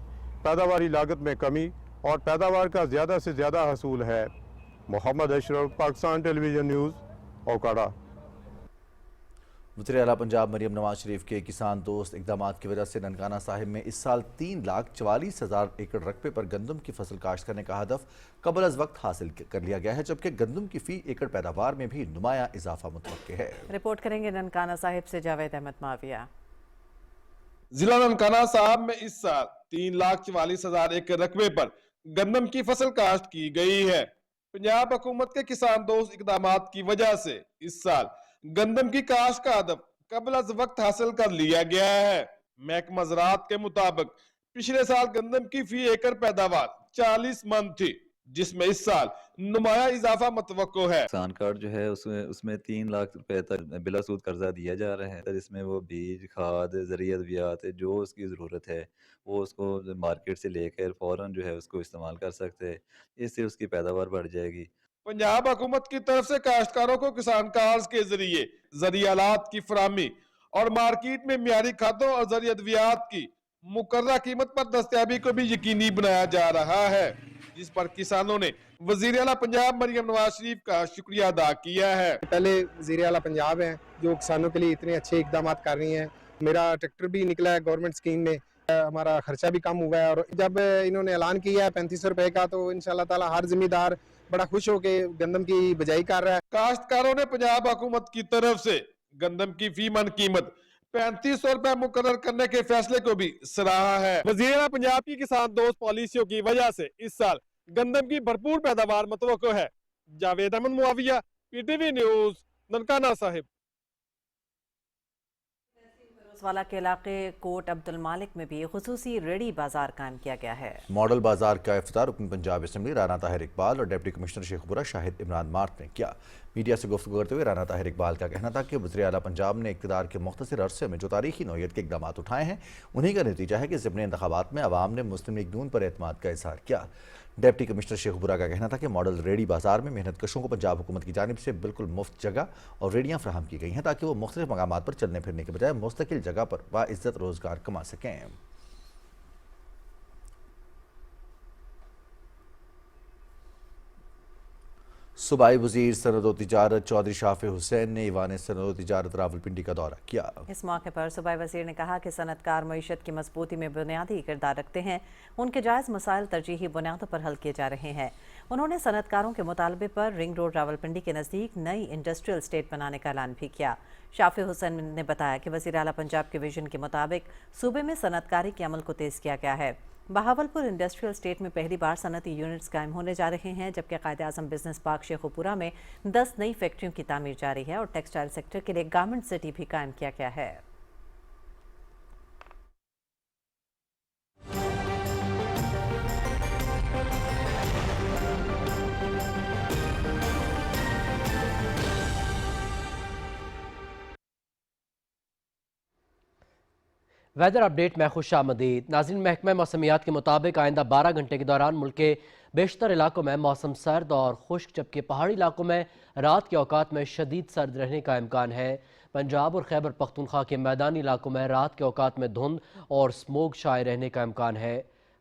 S22: पैदावारी लागत में कमी और पैदावार का ज़्यादा से ज़्यादा हसूल है। Mohammad Ashraf, Pakistan television news, Okara.
S1: वज़ीर आला पंजाब मरियम नवाज शरीफ के किसान दोस्त इकदाम की वजह से ननकाना साहिब में इस साल 3,44,000 एकड़ रकबे पर गंदम की फसल काश्त करने का हदफ कबल अज वक्त हासिल कर लिया गया है, जबकि गंदम की फी एकड़ पैदावार में भी नुमाया इजाफा मुतवक्के है।
S2: रिपोर्ट करेंगे ननकाना साहिब से जावेद अहमद माविया।
S24: जिला ननकाना साहब में इस साल 3,44,000 एकड़ रकबे पर गंदम की फसल काश्त की गई है। पंजाब हुकूमत के किसान दोस्त इकदामात की वजह से इस साल गंदम की काश्त का हदफ कबल अज वक्त हासिल कर लिया गया है। महकमा ज़राअत के मुताबिक पिछले साल गंदम की फी एकड़ पैदावार 40 मन थी, जिसमें इस साल नुमाया इजाफा मुतवक्को है।
S25: किसान कार्ड जो है उसमें 3 लाख रुपए तक बिला सूद कर्जा दिया जा रहा है। इसमें वो बीज, खाद, ज़रिए अद्वियात जो उसकी ज़रूरत है वो उसको मार्केट से लेकर फौरन जो है उसको इस्तेमाल कर सकते हैं। इससे उसकी पैदावार बढ़ जाएगी।
S24: पंजाब हुकूमत की तरफ से काश्तकारों को किसान कार्ड्स के जरिए ज़रियालात की फराहमी और मार्केट में मियारी खादों और ज़रिए अद्वियात की मुकर्रर कीमत पर दस्तयाबी को भी यकीनी बनाया जा रहा है, जिस पर किसानों ने वज़ीर आला पंजाब मरियम नवाज शरीफ का शुक्रिया अदा किया है।
S26: पहले वज़ीर आला पंजाब हैं जो किसानों के लिए इतने अच्छे इकदाम कर रही हैं। मेरा ट्रैक्टर भी निकला है गवर्नमेंट स्कीम में, हमारा खर्चा भी कम हुआ है और जब इन्होंने ऐलान किया है 3500 रुपए का तो इंशाल्लाह ताला हर जिम्मेदार बड़ा खुश होके गंदम की बिजाई कर रहा है।
S24: काश्तकारों ने पंजाब हुकूमत की तरफ से गंदम की फी मन कीमत 3500 रुपए मुकर्रर करने के फैसले को भी सराहा है। वज़ीर पंजाब की किसान दोस्त पॉलिसियों की वजह से इस साल गंदम की भरपूर पैदावार मुतवक्को है। Javed Ahmed Muavia, PTV news, Nankana Sahib.
S2: वाला के इलाके कोट अब्दुल मालिक में भी खुसूसी रेडी बाजार कायम किया गया है।
S1: मॉडल बाजार का इफ्तितार रुकन पंजाब असम्बली राना ताहिर इकबाल और deputy commissioner Sheikhpura Shahid Imran mart ने किया। मीडिया से गुफ्तगू करते हुए राना ताहिर इकबाल का कहना था कि वज़ीर आला पंजाब ने इक़्तिदार के मुख्तसर अरसे में जो तारीखी नौयत के इक़दाम उठाए हैं उन्हीं का नतीजा है कि ज़िमनी इंतखाबात में अवाम ने मुस्लिम लीग नून पर एतमाद का इज़हार किया। डिप्टी कमिश्नर शेखपुरा का कहना था कि मॉडल रेडी बाजार में मेहनत कशों को पंजाब हुकूमत की जानिब से बिल्कुल मुफ्त जगह और रेडियाँ फराहम की गई हैं ताकि वो मुख्तलिफ मकामात पर चलने फिरने के बजाय मुस्तकिल जगह पर बाइज़्ज़त रोज़गार कमा सकें। सूबाई वज़ीर सनअत व तिजारत चौधरी शाफी हुसैन ने ईवान सनअत व तिजारत रावलपिंडी का दौरा किया।
S2: इस मौके पर सूबाई वज़ीर ने कहा कि सनअतकार मईशत की मजबूती में बुनियादी किरदार रखते हैं, उनके जायज़ मसाइल तरजीही बुनियादों पर हल किए जा रहे हैं। उन्होंने सनअतकारों के मुतालबे पर रिंग रोड रावलपिंडी के नज़दीक नई इंडस्ट्रियल स्टेट बनाने का ऐलान भी किया। शाफी हुसैन ने बताया कि वज़ीर आला पंजाब के विजन के मुताबिक सूबे में सनअतकारी के अमल को तेज़ किया गया है। बहावलपुर इंडस्ट्रियल स्टेट में पहली बार सनअती यूनिट्स कायम होने जा रहे हैं, जबकि कायद-ए-आज़म बिजनेस पार्क शेखुपुरा में 10 नई फैक्ट्रियों की तामीर जारी है और टेक्सटाइल सेक्टर के लिए गारमेंट सिटी भी कायम किया गया है।
S27: वेदर अपडेट में खुश आमदीद। नाज़रीन, महकमा मौसमियात के मुताबिक आइंदा 12 घंटे के दौरान मुल्क के बेशतर इलाकों में मौसम सर्द और खुश्क, जबकि पहाड़ी इलाकों में रात के औकात में शदीद सर्द रहने का इम्कान है। पंजाब और खैबर पख्तूनख्वा के मैदानी इलाकों में रात के औकात में धुंध और स्मोक छाए रहने का इम्कान है।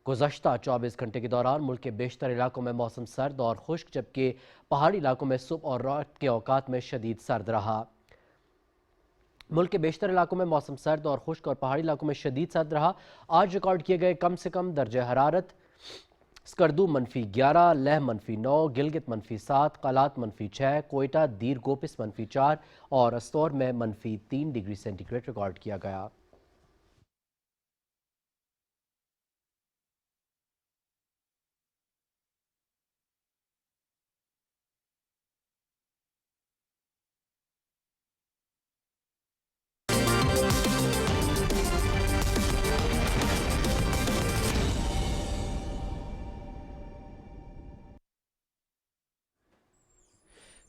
S27: गुज़श्ता 24 घंटे के दौरान मुल्क के बेशतर इलाकों में मौसम सर्द और खुश्क, जबकि पहाड़ी इलाकों में सुबह और रात के औकात में शदीद सर्द रहा। मुल्क के बेशतर इलाकों में मौसम सर्द और खुश्क और पहाड़ी इलाकों में शदीद सर्द रहा। आज रिकॉर्ड किए गए कम से कम दर्जे हरारत स्कर्दू -11, लेह -9, गिलगित -7, कलात -6, कोयटा दीर गोपिस -4 और अस्तौर में -3 डिग्री सेंटीग्रेड रिकॉर्ड किया गया।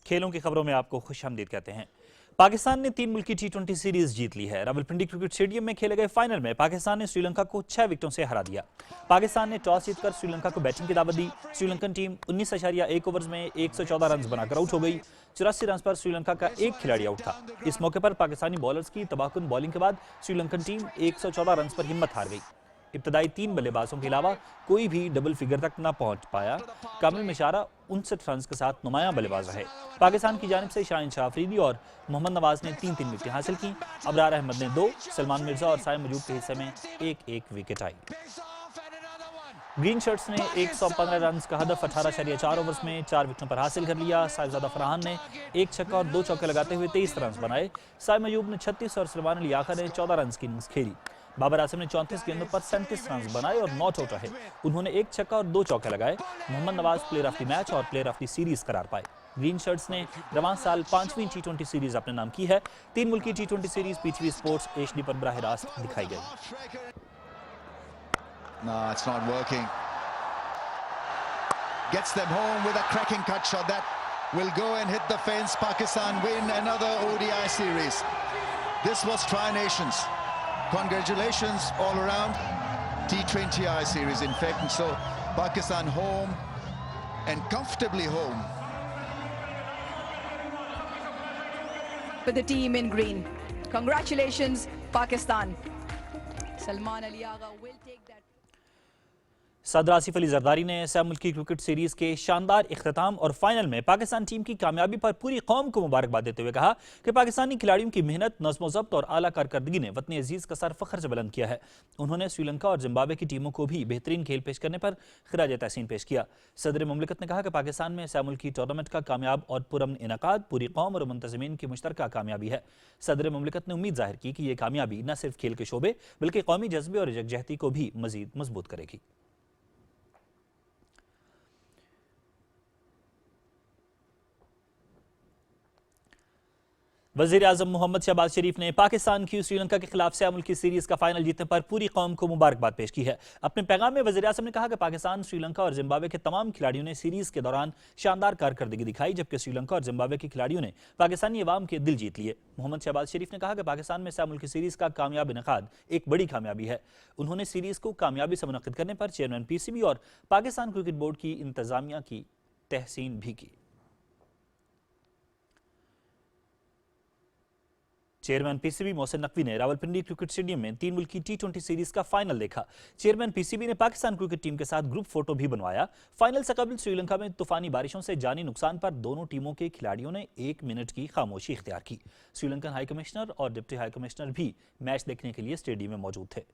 S5: खेलों की खबरों में आपको खुशामदीद कहते हैं। पाकिस्तान ने 3 मुल्की T20 सीरीज जीत ली है। रावलपिंडी क्रिकेट स्टेडियम में खेले गए फाइनल में पाकिस्तान ने श्रीलंका को 6 विकेटों से हरा दिया। पाकिस्तान ने टॉस जीतकर श्रीलंका को बैटिंग की दावत दी। श्रीलंकन टीम 19.1 ओवर्स में 114 रन बनाकर आउट हो गई। 84 रन पर श्रीलंका का एक खिलाड़ी आउट था। इस मौके पर पाकिस्तानी बॉलर्स की तबाहकुन बॉलिंग के बाद श्रीलंकन टीम 114 रन पर हिम्मत हार गई। इब्तदाई 3 बल्लेबाजों के अलावा कोई भी डबल फिगर तक न पहुंच पाया। कामिल मिशारा 59 रन के साथ नुमायां बल्लेबाज रहे। पाकिस्तान की जानिब से शाहीन शाह अफरीदी और मोहम्मद नवाज ने 3-3 विकेटें हासिल की। अबरार अहमद ने 2, सलमान मिर्जा और साइम मजूब के हिस्से में 1-1 विकेट आई। ग्रीन शर्ट्स ने 115 रन का हदफ 18.4 ओवर्स में 4 विकेटों पर हासिल कर लिया। साहिबजादा फरहान ने 1 छक्का और 2 चौके लगाते हुए 23 रन बनाए। साइम मजूब ने 36 और सलमान अली आखा ने 14 रन की इनिंग्स खेली। बाबर आसिम ने 34 गेंदों पर 37 रन बनाए और नॉट आउट रहे। उन्होंने 1 छक्का और 2 चौके लगाए। Mohammad Nawaz player of the match और प्लेयर ऑफ द सीरीज करार पाए। ग्रीन शर्ट्स ने रवां साल 5वीं T20 सीरीज अपने नाम की है। 3 मुल्की T20 series PTV sports HD पर बराह रास्त दिखाई गई।
S6: No, it's not working. Gets them home with a cracking cut shot that will go and hit the fence. Pakistan win another ODI series. This was Tri-Nations. Congratulations all around. T20I series in fact, and so Pakistan home and comfortably home.
S7: For the team in green, congratulations Pakistan. Salman Ali Agha will take that.
S5: सदर आसिफ अली जरदारी ने सह मुल्की cricket series के शानदार इख्तिताम और final में Pakistan team की कामयाबी पर पूरी कौम को मुबारकबाद देते हुए कहा कि पाकिस्तानी खिलाड़ियों की मेहनत, नज़्म ज़ब्त और आला कारकर्दगी ने वतन अजीज का सर फख्र से बुलंद किया है। उन्होंने श्रीलंका और जिम्बाब्वे की टीमों को भी बेहतरीन खेल पेश करने पर खिराज तहसीन पेश किया। सदर मुमलिकत ने कहा कि पाकिस्तान में सह मुल्की टूर्नामेंट का कामयाब और पुरअमन इनेकाद पूरी कौम और मुंतज़मीन की मुश्तरका कामयाबी है। सदर मुमलिकत ने उम्मीद जाहिर की कि यह कामयाबी न सिर्फ खेल के शोबे बल्कि कौमी जज्बे और यकजहती को भी मजीद मजबूत करेगी। वज़ीर आज़म मोहम्मद शहबाज शरीफ ने पाकिस्तान की श्रीलंका के खिलाफ सह मुल्की सीरीज का फाइनल जीतने पर पूरी कौम को मुबारकबाद पेश की है। अपने पैगाम में वज़ीर आज़म ने कहा कि पाकिस्तान, श्रीलंका और जिम्बाब्वे के तमाम खिलाड़ियों ने सीरीज के दौरान शानदार कारकर्दगी दिखाई, जबकि श्रीलंका और जिम्बाब्वे के खिलाड़ियों ने पाकिस्तानी अवाम के दिल जीत लिए। मोहम्मद शहबाज शरीफ ने कहा कि पाकिस्तान में सह मुल्की सीरीज का कामयाब इनेकाद एक बड़ी कामयाबी है। उन्होंने सीरीज को कामयाबी से मुनक्किद करने पर चेयरमैन PCB और पाकिस्तान क्रिकेट बोर्ड की इंतजामिया की तहसीन भी की। चेयरमैन PCB मोहसिन नकवी ने रावलपिंडी क्रिकेट स्टेडियम में 3 मुल्की T20 सीरीज का फाइनल देखा। चेयरमैन PCB ने पाकिस्तान क्रिकेट टीम के साथ ग्रुप फोटो भी बनवाया। फाइनल से कबल श्रीलंका में तूफानी बारिशों से जानी नुकसान पर दोनों टीमों के खिलाड़ियों ने 1 मिनट की खामोशी इख्तियार की। श्रीलंकन हाई कमिश्नर और डिप्टी हाई कमिश्नर भी मैच देखने के लिए स्टेडियम में मौजूद थे।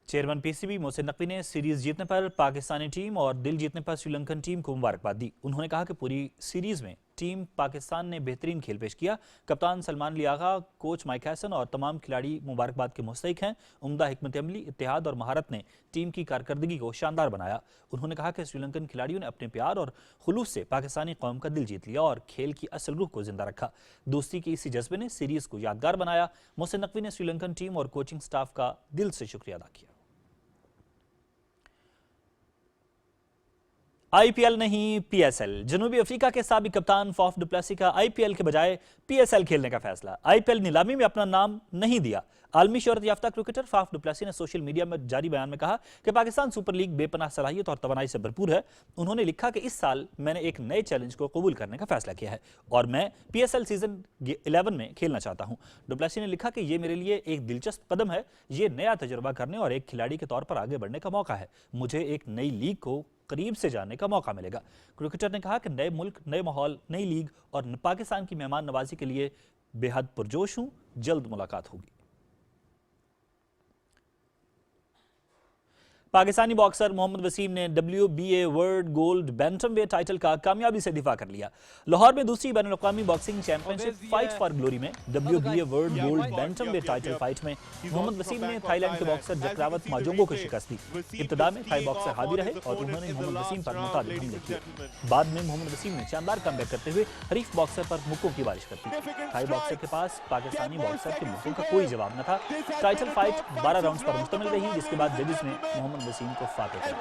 S5: चेयरमैन PCB मोहसिन नकवी ने सीरीज जीतने पर पाकिस्तानी टीम और दिल जीतने पर श्रीलंकन टीम को मुबारकबाद दी। उन्होंने कहा कि पूरी सीरीज में टीम पाकिस्तान ने बेहतरीन खेल पेश किया। कप्तान Salman Ali Agha, coach mic Hesson और तमाम खिलाड़ी मुबारकबाद के मुस्तहिक हैं। उम्दा हिकमत अमली, इत्तेहाद और महारत ने टीम की कारकर्दगी को शानदार बनाया। उन्होंने कहा कि श्रीलंकन खिलाड़ियों ने अपने प्यार और खुलूस से पाकिस्तानी कौम का दिल जीत लिया और खेल की असल रूह को जिंदा रखा। दोस्ती के इसी जज्बे ने सीरीज को यादगार बनाया। मोहसिन नकवी ने श्रीलंकन टीम और कोचिंग स्टाफ का दिल से शुक्रिया अदा किया। IPL नहीं PSL। जनूबी अफ्रीका के साबिक कप्तान फाफ डु प्लेसी का IPL के बजाय PSL खेलने का फैसला। IPL नीलामी में अपना नाम नहीं दिया। आलमी शोहरत याफ्ता क्रिकेटर फाफ डु प्लेसी ने सोशल मीडिया में जारी बयान में कहा कि पाकिस्तान सुपर लीग बेपनाह सलाहियत और तवानाई से भरपूर है। उन्होंने लिखा कि इस साल मैंने एक नए चैलेंज को कबूल करने का फैसला किया है और मैं PSL सीजन 11 में खेलना चाहता हूं। डु प्लेसी ने लिखा कि यह मेरे लिए एक दिलचस्प कदम है। ये नया तजुर्बा करने और एक खिलाड़ी के तौर पर आगे बढ़ने का मौका है। मुझे एक नई लीग को करीब से जानने का मौका मिलेगा। क्रिकेटर ने कहा कि नए मुल्क, नए माहौल, नई लीग और पाकिस्तान की मेहमान नवाजी के लिए बेहद पुरजोश हूं। जल्द मुलाकात होगी। पाकिस्तानी बॉक्सर मोहम्मद वसीम ने WBA world gold bantamweight title का कामयाबी से दिफा कर लिया। लाहौर में दूसरी बैनुल-अक़वामी boxing championship fight for glory में WBA world gold bantamweight title fight में मोहम्मद वसीम ने थाईलैंड के बॉक्सर जकरावत माजोंगो को शिकस्त दी। इब्तिदा में थाई बॉक्सर हावी रहे और उन्होंने मोहम्मद वसीम पर मुताबिक हमले किए। बाद में मोहम्मद वसीम ने शानदार कमबैक करते हुए हरीफ बॉक्सर पर मुक्कों की बारिश कर दी। थाई बॉक्सर के पास पाकिस्तानी बॉक्सर के मुक्कों का कोई जवाब न था। टाइटल फाइट 12 राउंड्स पर मुश्तमिल रही, जिसके बाद जजेस ने मोहम्मद मोहम्मद वसीम को फातेह किया।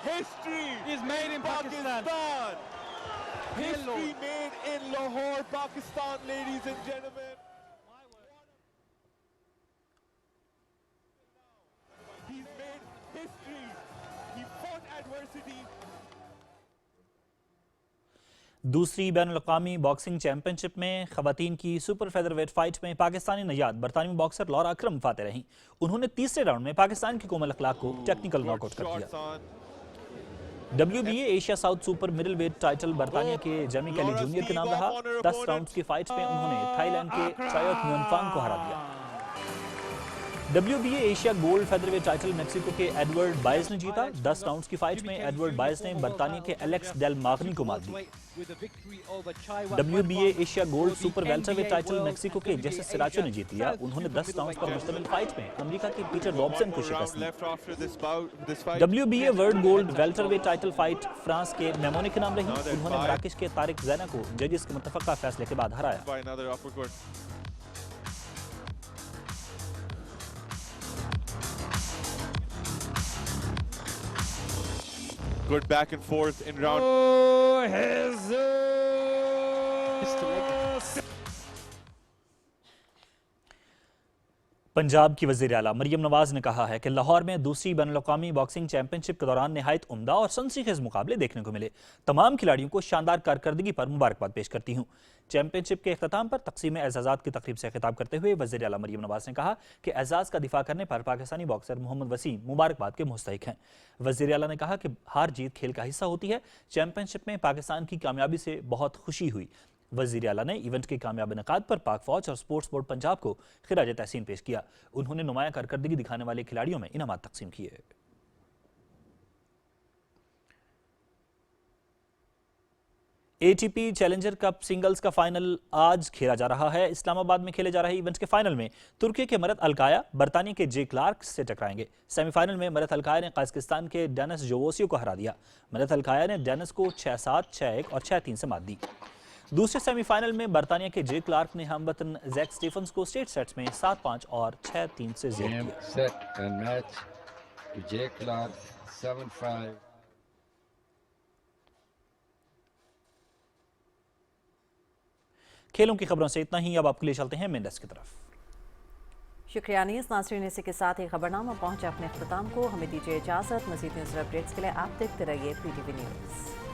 S8: History is made in Pakistan. History made in Lahore, Pakistan, ladies and gentlemen. He's made history. He fought adversity.
S5: दूसरी बैनुल-अक़वामी बॉक्सिंग चैंपियनशिप में ख़वातीन की सुपर फेदरवेट फाइट में पाकिस्तानी नजात बरतानवी बॉक्सर लॉरा अकरम फातेह रहीं। उन्होंने तीसरे राउंड में पाकिस्तान की कोमल अखलाक को टेक्निकल नॉकआउट कर दिया। WBA Asia south super middle weight title बरतानिया के जेमी कैली जूनियर के नाम रहा। 10 राउंड्स की फाइट में उन्होंने थाईलैंड के ट्रायोत न्यूनफांग को हरा दिया। WBA Asia gold featherweight title Mexico के एडवर्ड बायज ने जीता। 10 राउंड्स की फाइट में एडवर्ड बायज ने बरतानिया के एलेक्स डेल मागनी को मार दी। WBA Asia gold super welterweight title Mexico के जेसिस सिराचो ने जीत लिया। उन्होंने 10 राउंड्स पर मुश्तमिल फाइट में अमेरिका के पीटर रॉबसन को शिकस्त दी। WBA world gold welterweight title fight France के मेमोने के नाम रही। उन्होंने मराकश के तारिक ज़ैना को जजेस के मुत्तफ़क़ा फैसले के बाद हराया।
S8: Good back and forth in round.
S5: Punjab की वज़ीर आला मरियम नवाज ने कहा है कि लाहौर में दूसरी बैनुल-अक़वामी बॉक्सिंग चैंपियनशिप के दौरान निहायत उम्दा और सनसनीखेज़ मुकाबले देखने को मिले। तमाम खिलाड़ियों को शानदार कारकर्दगी पर मुबारकबाद पेश करती हूँ। चैंपियनशिप के अख्ताम पर तक़सीम एज़ाज़ात की तकरीब से खिताब करते हुए वज़ीर आला मरियम नवाज ने कहा कि एज़ाज़ का दिफा करने पर पाकिस्तानी बॉक्सर मोहम्मद वसीम मुबारकबाद के मुस्तहिक हैं। वज़ीर आला ने कहा कि हार जीत खेल का हिस्सा होती है। चैंपियनशिप में पाकिस्तान की कामयाबी से बहुत खुशी हुई। वज़ीर आला ने इवेंट के कामयाब इनेकाद पर पाक फौज और स्पोर्ट्स बोर्ड पंजाब को खिराज तहसीन पेश किया। उन्होंने नुमाया कारकर्दगी दिखाने वाले खिलाड़ियों में इनामात तकसीम किए। ATP चैलेंजर कप सिंगल्स का फाइनल आज खेला जा रहा है। इस्लामाबाद में खेले जा रहे इवेंट्स के फाइनल में तुर्की के मरत अलकाया बरतानिया के जे क्लार्क से टकराएंगे। सेमीफाइनल में मरत अलकाया ने कज़ाकिस्तान के डेनिस जोवोसियो को हरा दिया। मरत अलकाया ने डेनिस को 6-7, 6-1 और 6-3 से मात दी। दूसरे सेमीफाइनल में बरतानिया के जे क्लार्क ने हमवतन जैक स्टीफन्स को स्ट्रेट सेट्स में 7-5 और 6-3 से जीत दिया। खेलों की खबरों से इतना ही। अब आपके लिए चलते हैं मेन डेस्क की तरफ।
S2: शुक्रिया अनीस। नाज़रीन, इसी के साथ ही खबरनामा पहुंचा अपने अख्ताम को। हमें दीजिए इजाज़त। मज़ीद न्यूज़ अपडेट्स के लिए आप देखते रहिए PTV न्यूज़।